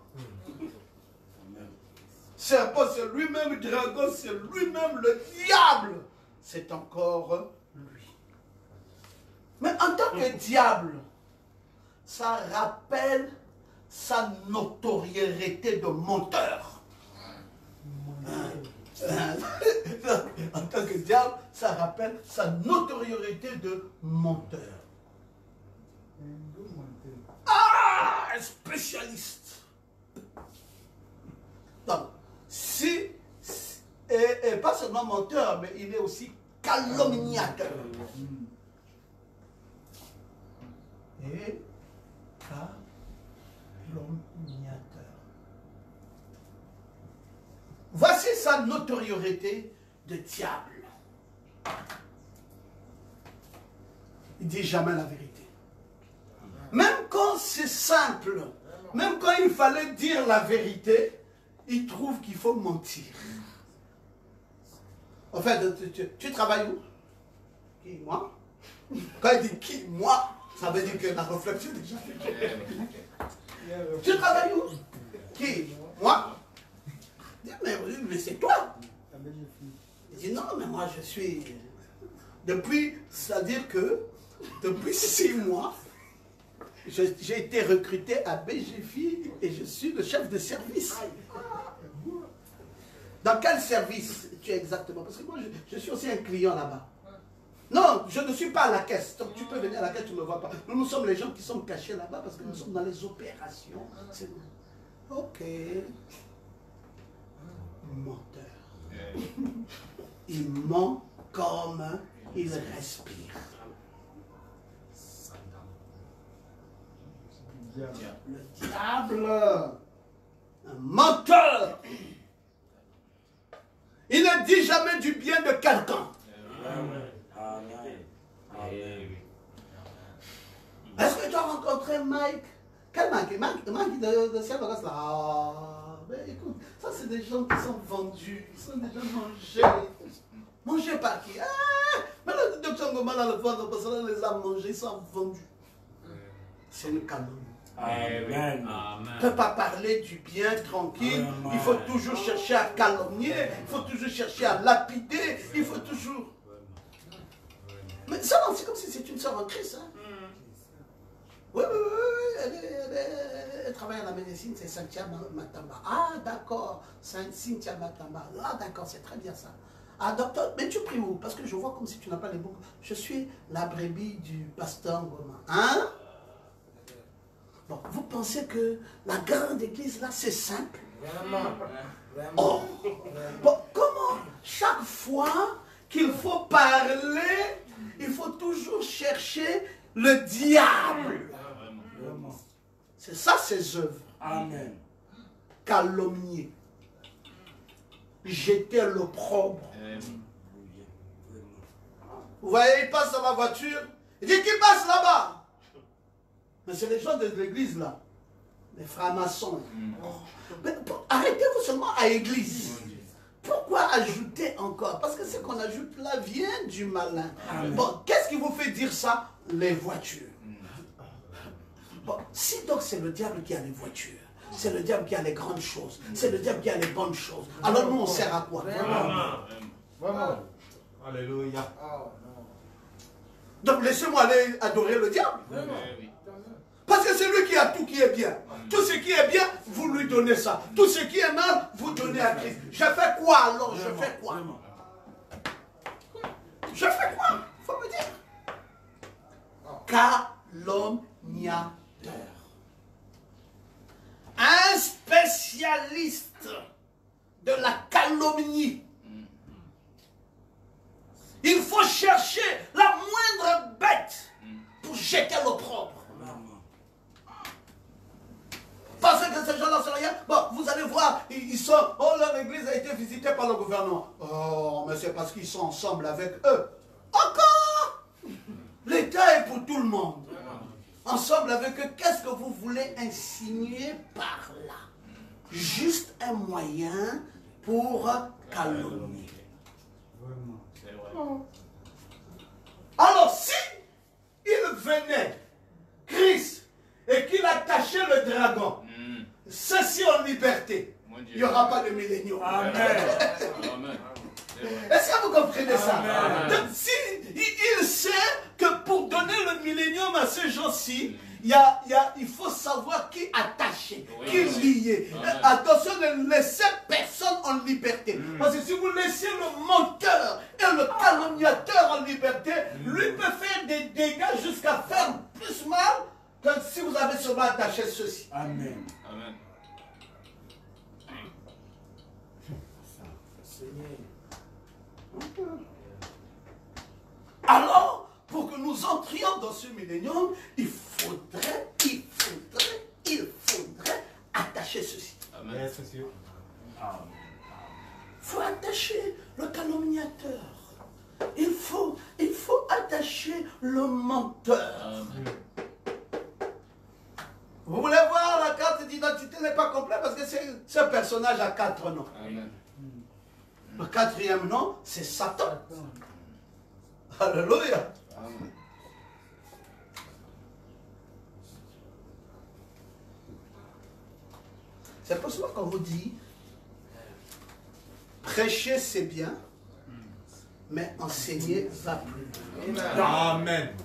Serpent, c'est lui-même, dragon, c'est lui-même, le diable, c'est encore lui. Mais en tant que diable, ça rappelle sa notoriété de menteur. En tant que diable, ça rappelle sa notoriété de menteur. Ah, un spécialiste. Donc, et pas seulement menteur, mais il est aussi calomniateur. Et calomniateur. Voici sa notoriété de diable. Il ne dit jamais la vérité. Même quand c'est simple, même quand il fallait dire la vérité, il trouve qu'il faut mentir. En fait, tu travailles où? Qui? Moi? Quand il dit qui? Moi, ça veut dire que la réflexion est déjà faite. Tu travailles où? Qui? Moi? Il dit, mais c'est toi. Il dit, non, mais moi je suis... Depuis, c'est-à-dire que, depuis 6 mois, j'ai été recruté à BGFI et je suis le chef de service. Dans quel service tu es exactement? Parce que moi, je suis aussi un client là-bas. Non, je ne suis pas à la caisse. Donc tu peux venir à la caisse, tu ne me vois pas. Nous sommes les gens qui sont cachés là-bas parce que nous sommes dans les opérations. Ok. Menteur. Il ment comme il respire. Le diable, un menteur. Il ne dit jamais du bien de quelqu'un. Est-ce que tu as rencontré Mike? Quel Mike? Mike de Ciel-Vegas là. Ah, ben écoute, ça c'est des gens qui sont vendus, ils sont déjà mangés. Mangés par qui? Ah, mais le docteur Ngoma là, le foie parce que les a mangés, ils sont vendus. C'est une calomnie. Amen. On ne peut pas parler du bien tranquille. Amen. Il faut toujours chercher à calomnier. Il faut toujours chercher à lapider. Il faut toujours... Mais ça, c'est comme si c'est une sœur en Christ. Hein? Oui, oui, oui. Elle travaille à la médecine, c'est Cynthia Matamba. Ah, d'accord. Cynthia Matamba. Ah, d'accord, c'est très bien ça. Ah, docteur, mais tu pries où? Parce que je vois comme si tu n'as pas les boucles. Je suis la brebis du pasteur Ngoma. Hein? Bon, vous pensez que la grande église là, c'est simple? Vraiment. Oh. Bon, comment chaque fois qu'il faut parler, il faut toujours chercher le diable? C'est ça ses œuvres. Amen. Calomnier. Jeter l'opprobre. Vous voyez, il passe dans ma voiture. Il dit qu'il passe là-bas. Mais c'est les gens de l'église là, les francs-maçons. Mais arrêtez-vous seulement à l'église. Pourquoi ajouter encore? Parce que ce qu'on ajoute là vient du malin. Bon, qu'est-ce qui vous fait dire ça? Les voitures. Bon, si donc c'est le diable qui a les voitures, c'est le diable qui a les grandes choses, c'est le diable qui a les bonnes choses, alors nous on sert à quoi? Vraiment. Alléluia. Donc laissez-moi aller adorer le diable. Parce que c'est lui qui a tout qui est bien. Tout ce qui est bien, vous lui donnez ça. Tout ce qui est mal, vous donnez à Christ. Je fais quoi alors? Je fais quoi? Je fais quoi? Il faut me dire. Calomniateur. Un spécialiste de la calomnie. Il faut chercher la moindre bête pour jeter l'opprobre. Parce que ces gens-là, c'est rien. Bon, vous allez voir, ils sont. Oh, leur église a été visitée par le gouvernement. Oh, mais c'est parce qu'ils sont ensemble avec eux. Encore! L'État est pour tout le monde. Ensemble avec eux, qu'est-ce que vous voulez insinuer par là? Juste un moyen pour calomnier. Alors, si il venait, Christ, et qu'il attachait le dragon, ceci en liberté, il n'y aura pas de milléniaux. Amen. Est-ce que vous comprenez ça? Amen. Donc, si il sait que pour donner le millénium à ces gens-ci, il faut savoir qui attacher, qui lier. Attention, ne laissez personne en liberté. Parce que si vous laissez le menteur et le calomniateur en liberté, lui peut faire des dégâts jusqu'à faire plus mal que si vous avez seulement attaché ceci. Amen. Amen. Alors, pour que nous entrions dans ce millénium, il faudrait attacher ceci. Amen. Il faut attacher le calomniateur. Il faut attacher le menteur. Amen. Vous voulez voir, la carte d'identité n'est pas complète parce que ce personnage a 4 noms. Amen. Le 4e nom, c'est Satan. Alléluia. Amen. C'est pour cela qu'on vous dit, prêcher c'est bien, mais enseigner va plus loin. Amen.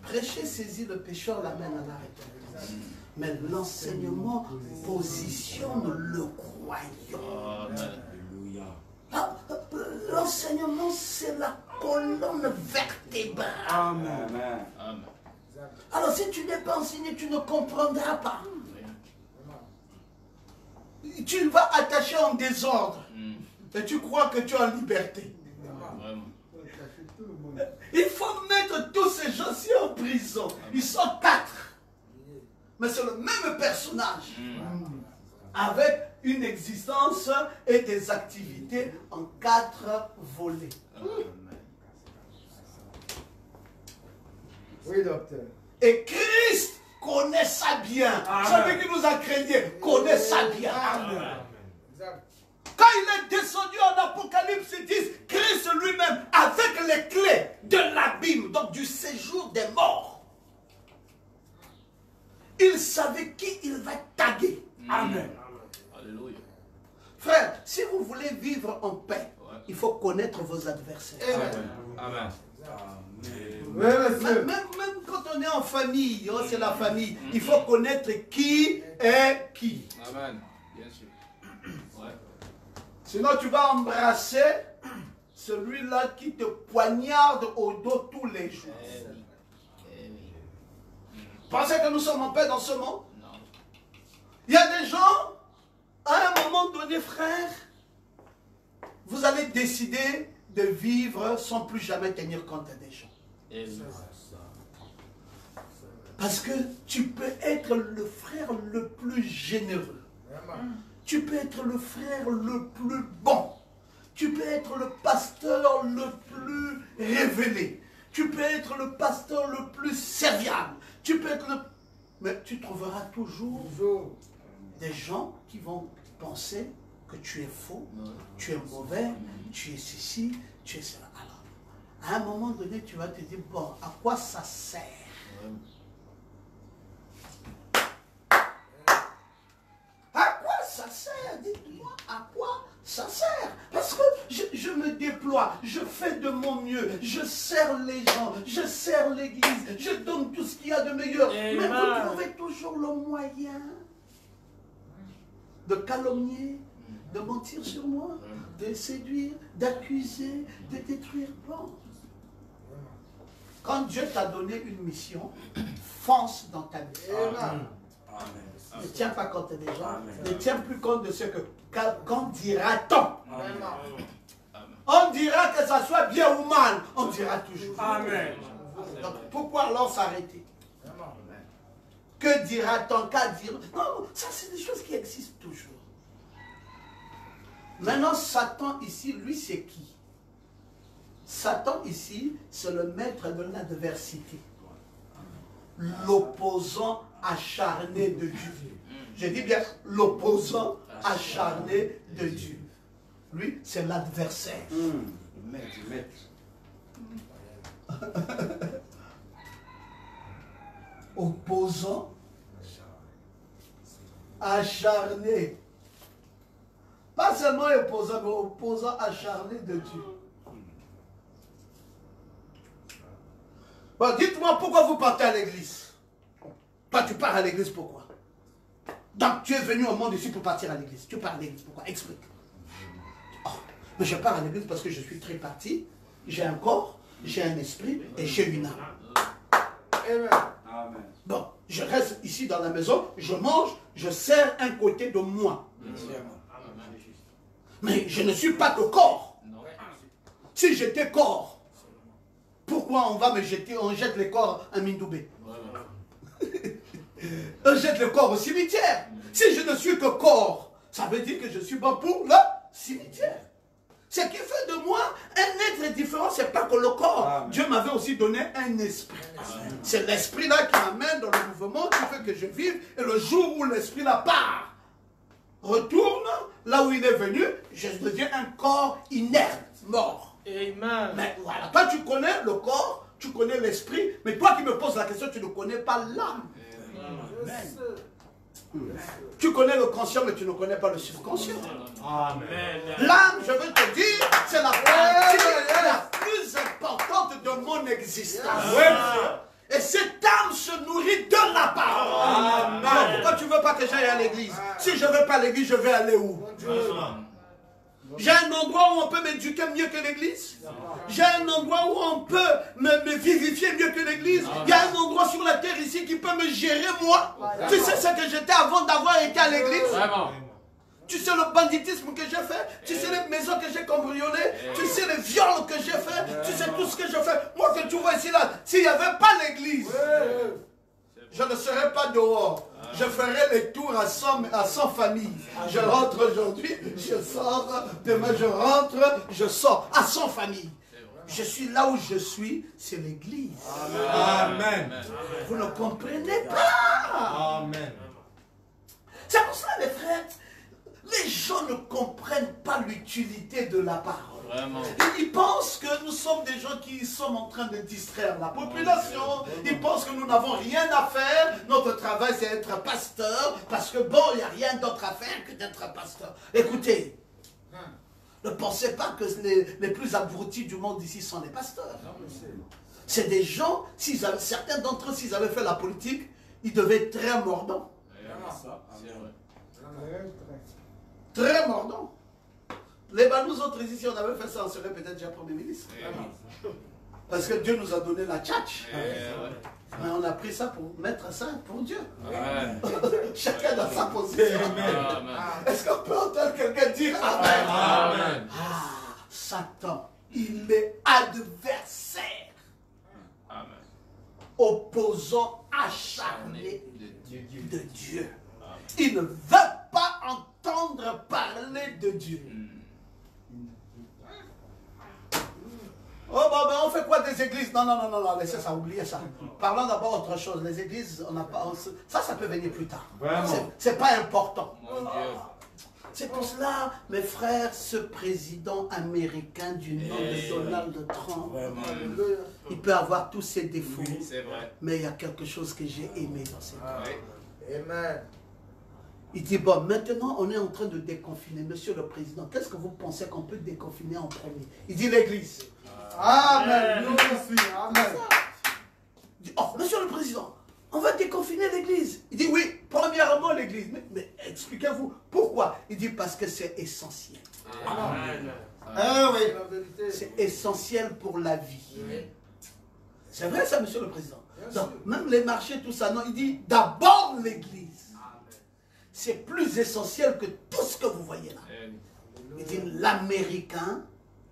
Prêcher saisit le pécheur, l'amène à la repentance. Mais l'enseignement positionne le croyant. Amen. L'enseignement, c'est la colonne vertébrale. Amen. Amen. Alors si tu n'es pas enseigné, tu ne comprendras pas. Tu vas attacher en désordre. Et tu crois que tu es en liberté. Vraiment. Il faut mettre tous ces gens-ci en prison. Ils sont 4. Mais c'est le même personnage. Avec une existence et des activités en 4 volets. Oui, docteur. Et Christ connaît ça bien. Celui qui nous a créés connaît ça bien. Quand il est descendu en Apocalypse 10, Christ lui-même, avec les clés de l'abîme, donc du séjour des morts, il savait qui il va taguer. Amen. Alléluia. Frère, si vous voulez vivre en paix, il faut connaître vos adversaires. Amen. Oui, monsieur. Même quand on est en famille, oh, c'est la famille, il faut connaître qui est qui. Amen. Bien sûr. Ouais. Sinon, tu vas embrasser celui-là qui te poignarde au dos tous les jours. Pensez que nous sommes en paix dans ce monde? Non. Il y a des gens, à un moment donné, frère, vous allez décider de vivre sans plus jamais tenir compte des gens. Parce que tu peux être le frère le plus généreux. Tu peux être le frère le plus bon. Tu peux être le pasteur le plus révélé. Tu peux être le pasteur le plus serviable. Tu peux être le... Mais tu trouveras toujours des gens qui vont penser que tu es faux, tu es mauvais, tu es ceci, tu es cela. Alors, à un moment donné, tu vas te dire, bon, à quoi ça sert? À quoi ça sert? Dites-moi, à quoi ça sert? Parce que je me déploie, je fais de mon mieux, je sers les gens, je sers l'église, je donne tout ce qu'il y a de meilleur. Mais vous trouvez toujours le moyen de calomnier, de mentir sur moi, de séduire, d'accuser, de détruire. Bon. Quand Dieu t'a donné une mission, fonce dans ta mission. Ne tiens pas compte des gens. Ne tiens plus compte de ce que quand dira-t-on. On dira que ça soit bien ou mal. On dira toujours. Amen. Donc, pourquoi alors s'arrêter? Que dira-t-on? Qu'à dire? Non, ça c'est des choses qui existent toujours. Maintenant, Satan ici, lui c'est qui? Satan ici, c'est le maître de l'adversité. L'opposant acharné de Dieu. Je dis bien l'opposant acharné de Dieu. Lui, c'est l'adversaire. Le maître. Opposant acharné. Pas seulement opposant, mais opposant acharné de Dieu. Bon, dites-moi pourquoi vous partez à l'église. Toi, tu pars à l'église pourquoi? Donc, tu es venu au monde ici pour partir à l'église. Tu pars à l'église pourquoi? Explique. Oh, mais je pars à l'église parce que je suis tripartite. J'ai un corps, j'ai un esprit et j'ai une âme. Amen. Bon, je reste ici dans la maison, je mange, je sers un côté de moi. Mais je ne suis pas que corps. Si j'étais corps, pourquoi on va me jeter, on jette les corps à Mindoubé? On jette le corps au cimetière. Si je ne suis que corps, ça veut dire que je suis bon pour le cimetière. Ce qui fait de moi un être différent, c'est pas que le corps. Amen. Dieu m'avait aussi donné un esprit. C'est l'esprit-là qui m'amène dans le mouvement, qui fait que je vive. Et le jour où l'esprit-là part, retourne là où il est venu, je deviens un corps inerte, mort. Amen. Mais voilà, toi tu connais le corps, tu connais l'esprit, mais toi qui me poses la question, tu ne connais pas l'âme. Tu connais le conscient, mais tu ne connais pas le subconscient. Amen. L'âme, je veux te dire, c'est la partie la plus importante de mon existence. Et cette âme se nourrit de la parole. Alors pourquoi tu ne veux pas que j'aille à l'église? Si je ne veux pas à l'église, je vais aller où? J'ai un endroit où on peut m'éduquer mieux que l'église. J'ai un endroit où on peut me vivifier mieux que l'église. Il y a un endroit sur la terre ici qui peut me gérer moi. Tu sais ce que j'étais avant d'avoir été à l'église? Tu sais le banditisme que j'ai fait? Tu sais les maisons que j'ai cambriolées? Tu sais les viols que j'ai fait? Tu sais tout ce que je fais? Moi que tu vois ici là, s'il n'y avait pas l'église, je ne serais pas dehors. Je ferai les tours à 100 familles. Je rentre aujourd'hui, je sors. Demain, je rentre, je sors. À 100 familles. Je suis là où je suis, c'est l'église. Amen. Vous ne comprenez pas. Amen. C'est pour ça, les frères, les gens ne comprennent pas l'utilité de la parole. Vraiment. Ils pensent que nous sommes des gens qui sommes en train de distraire la population. Ils pensent que nous n'avons rien à faire. Notre travail, c'est être pasteur. Parce que bon, il n'y a rien d'autre à faire que d'être pasteur. Écoutez, ne pensez pas que les plus abrutis du monde ici sont les pasteurs. C'est des gens, certains d'entre eux, s'ils avaient fait la politique, ils devaient être très mordants. Très mordants. Nous autres ici, si on avait fait ça, on serait peut-être déjà Premier ministre. Parce que Dieu nous a donné la tchatch. Mais on a pris ça pour mettre ça pour Dieu. Chacun dans sa position. Est-ce qu'on peut entendre quelqu'un dire Amen? Amen. Satan, il est adversaire. Amen. Opposant acharné de Dieu. Il ne veut pas entendre parler de Dieu. Oh, ben, on fait quoi des églises? Non, laissez ça, oubliez ça. Parlons d'abord autre chose. Les églises, on n'a pas. Ça peut venir plus tard. C'est pas important. C'est pour cela, mes frères, ce président américain du nom de Donald Trump, il peut avoir tous ses défauts, C'est vrai. mais il y a quelque chose que j'ai aimé dans cette vie. Amen. Il dit, bon, maintenant on est en train de déconfiner. Monsieur le Président, qu'est-ce que vous pensez qu'on peut déconfiner en premier? Il dit l'Église. Amen. Nous aussi. Amen. Il dit, oh, Monsieur le Président, on va déconfiner l'Église. Il dit, oui, premièrement l'Église. Mais expliquez-vous, pourquoi? Il dit, parce que c'est essentiel. Amen. Ah oui, la vérité. C'est essentiel pour la vie. C'est vrai ça, Monsieur le Président. Donc, même les marchés, tout ça, non, il dit, d'abord l'Église. C'est plus essentiel que tout ce que vous voyez là. Il dit, l'Américain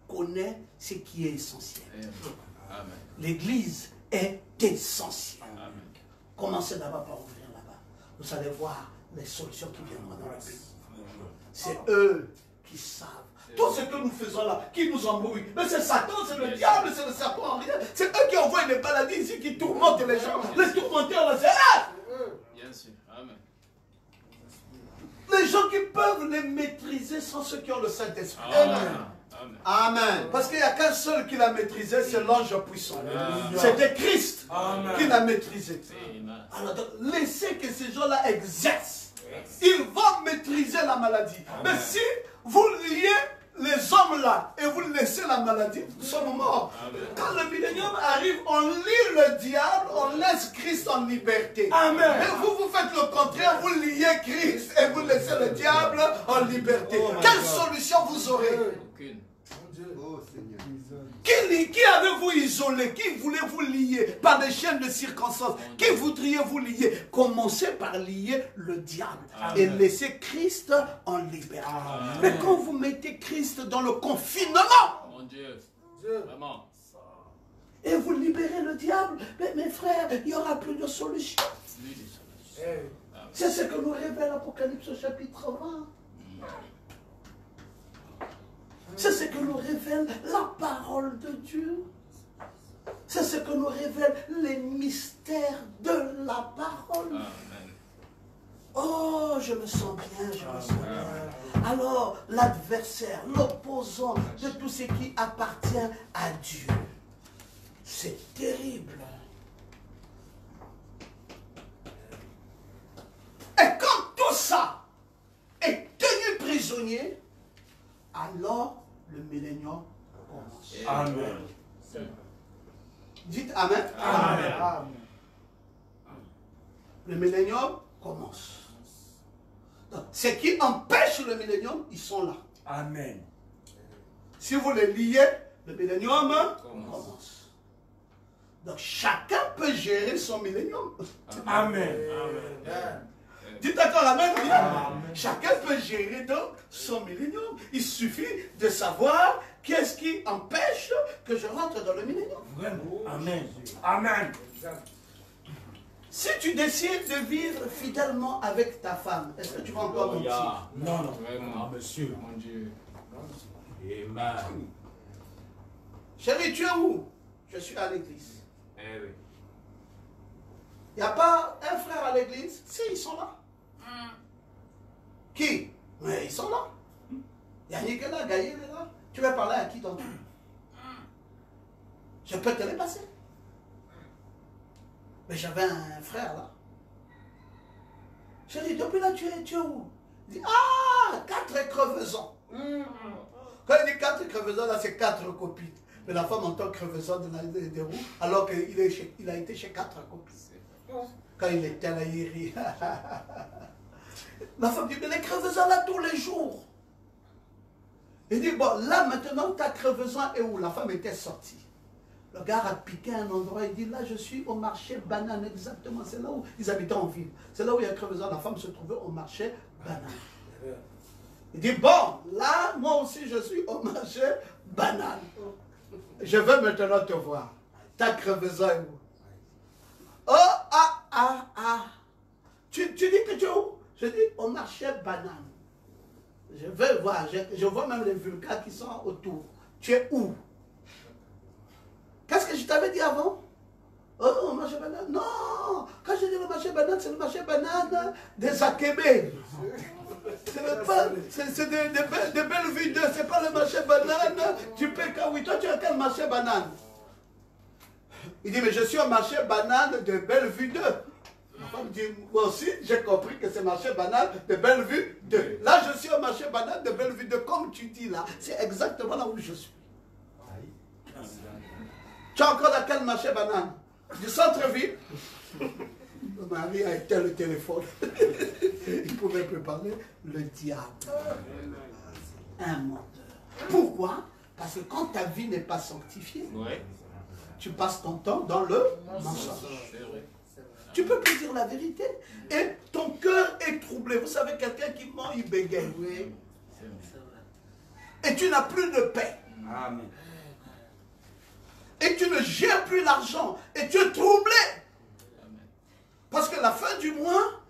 connaît ce qui est essentiel. L'Église est essentielle. Commencez d'abord par ouvrir là-bas. Vous allez voir les solutions qui viendront dans le pays. C'est eux qui savent. Tout ce que nous faisons là, qui nous embrouille. Mais c'est Satan, c'est le diable, c'est le serpent en rien. C'est eux qui envoient des maladies ici, qui tourmentent les gens. Les tourmenteurs, là, c'est eux. Bien sûr. Amen. Les gens qui peuvent les maîtriser sont ceux qui ont le Saint-Esprit. Amen. Amen. Amen. Parce qu'il n'y a qu'un seul qui l'a maîtrisé, c'est l'ange puissant. C'était Christ qui l'a maîtrisé. Alors, donc, laissez que ces gens-là exercent. Ils vont maîtriser la maladie. Mais si vous liez les hommes là et vous laissez la maladie, nous sommes morts. Quand le millénium arrive, on lie le diable, on laisse Christ en liberté. Amen. Mais vous, vous faites le contraire, vous liez Christ et vous laissez le diable en liberté. Quelle solution vous aurez? Aucune. Oh Seigneur. Qui avez-vous isolé? Qui voulez-vous lier par des chaînes de circonstances? Qui voudriez-vous lier? Commencez par lier le diable et laissez Christ en liberté. Mais quand vous mettez Christ dans le confinement, Mon Dieu. Vraiment. et vous libérez le diable, mais mes frères, il n'y aura plus de solution. Lui, des solutions. C'est ce que nous révèle l'Apocalypse au chapitre 20. C'est ce que nous révèle la parole de Dieu. C'est ce que nous révèle les mystères de la parole. Amen. Oh, je me sens bien, je me sens bien. Alors, l'adversaire, l'opposant de tout ce qui appartient à Dieu, c'est terrible. Et quand tout ça est tenu prisonnier, alors le millénium commence. Amen. Dites Amen. Amen. Amen. Le millénium commence. Donc, ce qui empêche le millénium, ils sont là. Amen. Si vous les liez, le millénium commence. Donc chacun peut gérer son millénium. Amen. Dites d'accord Amen. Oui. Amen. Chacun peut gérer donc son millénium. Il suffit de savoir qu'est-ce qui empêche que je rentre dans le millénium. Vraiment. Amen. Amen. Si tu décides de vivre fidèlement avec ta femme, est-ce que tu vas encore mentir? Non, non. Vraiment. Ah, monsieur. Mon Dieu. Amen. Chérie, tu es où? Je suis à l'église. Eh oui. Il n'y a pas un frère à l'église? Si, ils sont là. Qui? Mais ils sont là. Yannick est là, Gaïel est là. Tu vas parler à qui d'entre eux? Je peux te les passer. Mais j'avais un frère là. Je dis, depuis là, tu es où? Il dit, ah, 4 crevaisons. Quand il dit 4 crevaisons, là, c'est 4 copines. Mais la femme entend crevaison des roues, alors qu'il a été chez 4 copines. Quand il était là, il rit. La femme dit, mais les crevaisons là tous les jours. Il dit, bon, là maintenant, ta crevaison est où? La femme était sortie. Le gars a piqué un endroit, il dit, là je suis au marché banane, exactement. C'est là où ils habitaient en ville. C'est là où il y a crevaison. La femme se trouvait au marché banane. Il dit, bon, là, moi aussi je suis au marché banane. Je veux maintenant te voir. Ta crevaison est où? Oh, Tu dis que tu es où? Je dis, au marché banane. Je veux voir, je vois même les vulcans qui sont autour. Tu es où? Qu'est-ce que je t'avais dit avant? Oh, au marché banane. Non! Quand je dis le marché banane, c'est le marché banane des Akébé. C'est des belles vues de, c'est pas le marché banane. Tu payes quand oui, toi tu as quel marché banane? Il dit, mais je suis au marché banane de Bellevue 2. Ma femme dit, moi aussi, j'ai compris que c'est marché banane de Bellevue 2. Là, je suis au marché banane de Bellevue 2, comme tu dis là. C'est exactement là où je suis. Tu es encore dans quel marché banane? Du centre-ville? Le mari a éteint le téléphone. Il ne pouvait plus parler. Le diable. Un menteur. Pourquoi? Parce que quand ta vie n'est pas sanctifiée, tu passes ton temps dans le mensonge. Tu peux plus dire la vérité. Et ton cœur est troublé. Vous savez, quelqu'un qui ment, il bégaye. Oui. Et tu n'as plus de paix. Amen. Et tu ne gères plus l'argent. Et tu es troublé. Parce que la fin du mois,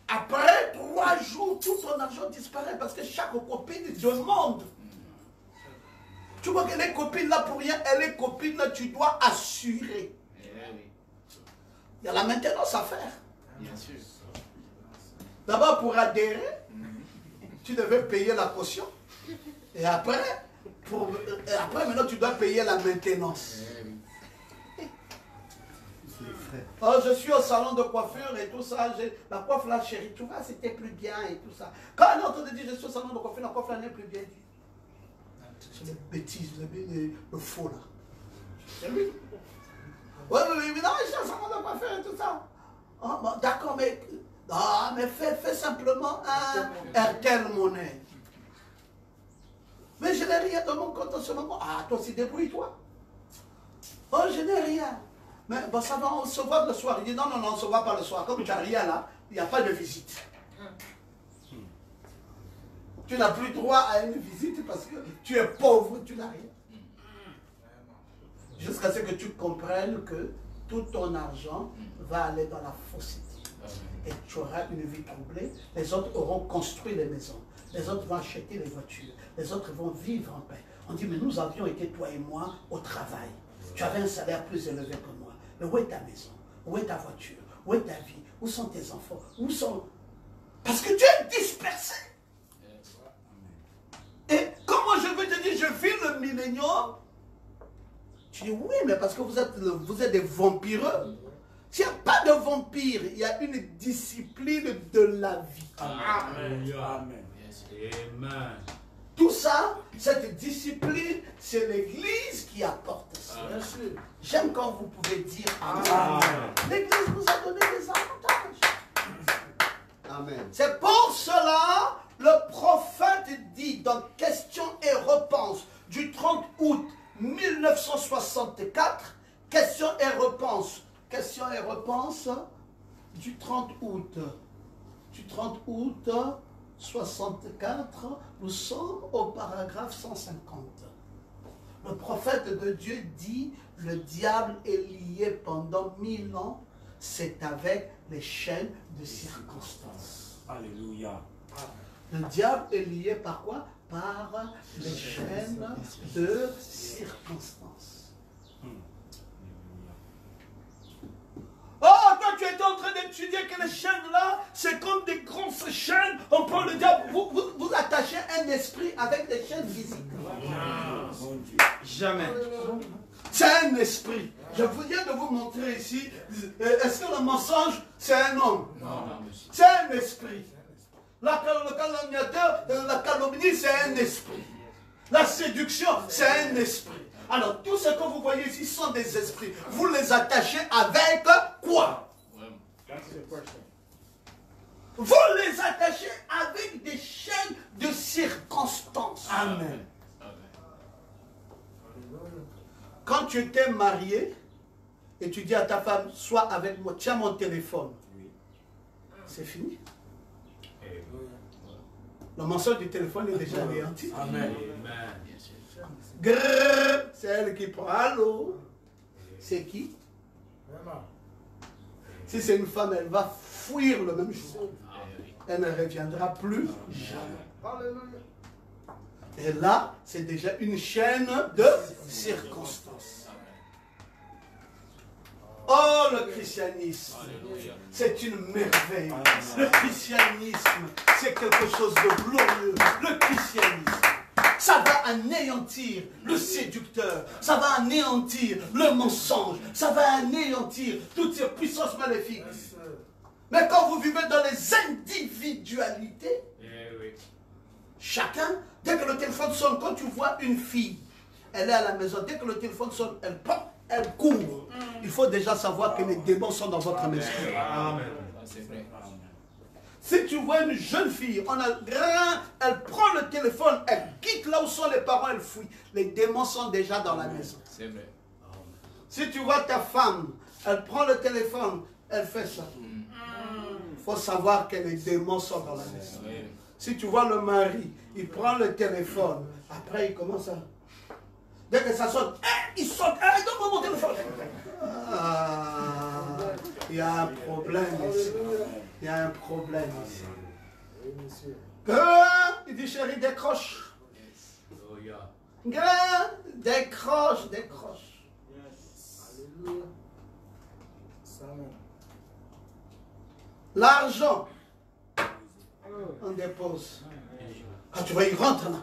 après 3 jours, tout ton argent disparaît. Parce que chaque copine demande. Tu vois qu'elle est copine là pour rien. Elle est copine là, tu dois assurer. Il y a la maintenance à faire. Bien sûr. D'abord, pour adhérer, tu devais payer la caution. Et après, maintenant, tu dois payer la maintenance. Oh, je suis au salon de coiffure et tout ça. La coiffe là, chérie, tu vois, c'était plus bien et tout ça. Quand elle entend dire je suis au salon de coiffure, la coiffe là n'est plus bien dit. C'est les bêtises, le faux là. C'est lui. Oui, non, je suis au salon de coiffure et tout ça. Oh, bon, d'accord, mais fais simplement un RTL monnaie. Mais je n'ai rien dans mon compte en ce moment. Ah, toi aussi, débrouille-toi. Oh, je n'ai rien. Mais bon, ça va, on se voit le soir. Il dit non, on ne se voit pas le soir. Comme tu n'as rien là, il n'y a pas de visite. Tu n'as plus droit à une visite parce que tu es pauvre, tu n'as rien. Jusqu'à ce que tu comprennes que tout ton argent va aller dans la fausseté. Et tu auras une vie troublée. Les autres auront construit les maisons. Les autres vont acheter les voitures. Les autres vont vivre en paix. On dit, mais nous avions été, toi et moi, au travail. Tu avais un salaire plus élevé que moi. Mais où est ta maison? Où est ta voiture? Où est ta vie? Où sont tes enfants? Où sont... Parce que tu es dispersé. Et comment je veux te dire, je vis le millénium? Tu dis, oui, mais parce que vous êtes des vampireux. S'il n'y a pas de vampire, il y a une discipline de la vie. Amen. Amen. Amen. Tout ça, cette discipline, c'est l'Église qui apporte ça. J'aime quand vous pouvez dire Amen. L'Église nous a donné des avantages. Amen. C'est pour cela, le prophète dit dans Questions et Réponses du 30 août 1964, Questions et Réponses du 30 août. Du 30 août 64, nous sommes au paragraphe 150. Le prophète de Dieu dit, le diable est lié pendant 1000 ans, c'est avec les chaînes de circonstances. Alléluia. Le diable est lié par quoi? Par les chaînes de circonstances. Oh, toi tu étais en train d'étudier que les chaînes là, c'est comme des grosses chaînes. On prend le diable, vous attachez un esprit avec des chaînes physiques. Jamais. C'est un esprit. Je viens de vous montrer ici. Est-ce que le mensonge, c'est un homme? Non. C'est un esprit. Le calomniateur, la calomnie, c'est un esprit. La séduction, c'est un esprit. Alors, tout ce que vous voyez ici sont des esprits. Vous les attachez avec quoi? Vous les attachez avec des chaînes de circonstances. Amen. Quand tu étais marié et tu dis à ta femme, sois avec moi, tiens mon téléphone. C'est fini. Le mensonge du téléphone est déjà anéanti. Amen. Grrr, c'est elle qui prend. Allô? C'est qui? Si c'est une femme, elle va fuir le même jour. Elle ne reviendra plus jamais. Et là, c'est déjà une chaîne de circonstances. Oh, le christianisme, c'est une merveille. Le christianisme, c'est quelque chose de glorieux. Le christianisme, ça va anéantir le séducteur, ça va anéantir le mensonge, ça va anéantir toutes ces puissances maléfiques. Mais quand vous vivez dans les individualités, chacun, dès que le téléphone sonne, quand tu vois une fille, elle est à la maison, dès que le téléphone sonne, elle court. Il faut déjà savoir que les démons sont dans votre maison. Amen. Si tu vois une jeune fille, elle prend le téléphone, elle quitte là où sont les parents, elle fuit. Les démons sont déjà dans la maison. C'est vrai. Si tu vois ta femme, elle prend le téléphone, elle fait ça. Il faut savoir que les démons sont dans la maison. Si tu vois le mari, il prend le téléphone, après il commence à... Dès que ça sonne, il saute, donne-moi mon téléphone. Il y a un problème ici. Il y a un problème ici. Il dit, chérie, décroche. Décroche, décroche. L'argent, on dépose. Ah, tu vois, il rentre là.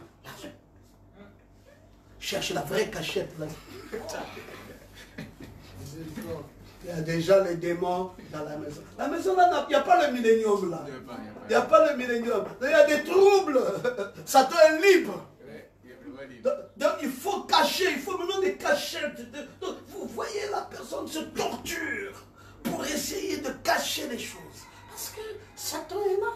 Cherche la vraie cachette là. Il y a déjà les démons dans la maison. La maison là, il n'y a pas le millénium là. Il n'y a pas le millénium. Il y a des troubles. Satan est libre. Donc il faut cacher, il faut maintenant des cachettes. Donc vous voyez, la personne se torture pour essayer de cacher les choses. Parce que Satan est là.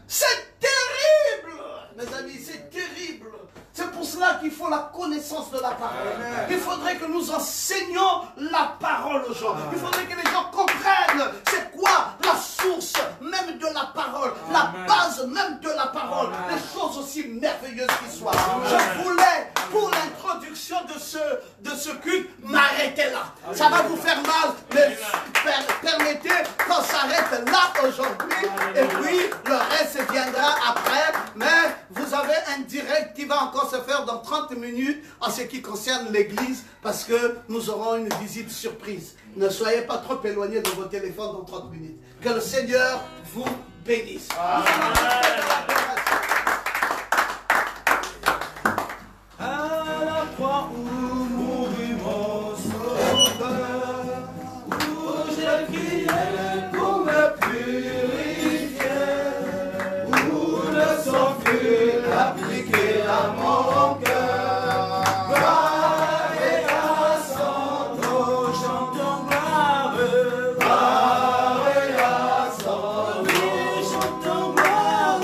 C'est terrible, mes amis, c'est terrible. C'est pour cela qu'il faut la connaissance de la parole. Il faudrait que nous enseignions la parole aux gens. Il faudrait que les gens comprennent c'est quoi la source même de la parole, la base même de la parole, les choses aussi merveilleuses qui soient. Je voulais, pour l'introduction de ce culte, m'arrêter là. Ça va vous faire mal, mais permettez qu'on s'arrête là aujourd'hui, et puis le reste viendra après, mais vous avez un direct qui va encore se faire dans 30 minutes en ce qui concerne l'église, parce que nous aurons une visite surprise. Ne soyez pas trop éloignés de vos téléphones dans 30 minutes. Que le Seigneur vous bénisse. À la croix où mourit mon sauveur, où j'ai crié pour me purifier, où le sang fut appliqué à mon cœur. Gloire et à son nom, chantons gloire. Gloire et à son nom, chantons gloire.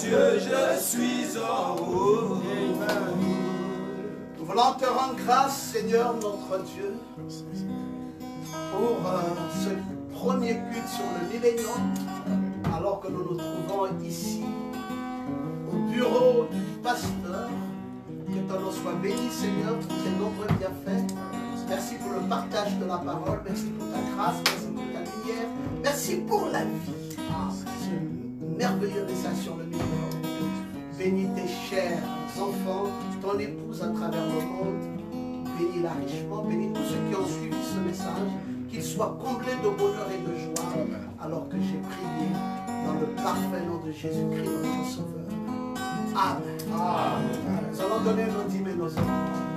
Dieu, je suis en haut. Nous voulons te rendre grâce, Seigneur, notre Dieu, pour ce premier culte sur le millénium, alors que nous nous trouvons ici, au bureau du pasteur. Que ton nom soit béni, Seigneur, pour tes nombreux bienfaits. Merci pour le partage de la parole. Merci pour ta grâce. Merci pour ta lumière. Merci pour la vie. Ce merveilleux message sur le millénium. Bénis tes chers enfants, ton épouse à travers le monde. Bénis-la richement. Bénis tous ceux qui ont suivi ce message. Qu'ils soient comblés de bonheur et de joie. Alors que j'ai prié dans le parfait nom de Jésus-Christ, notre Sauveur. Amen. Nous allons donner nos dîmes et nos offrandes.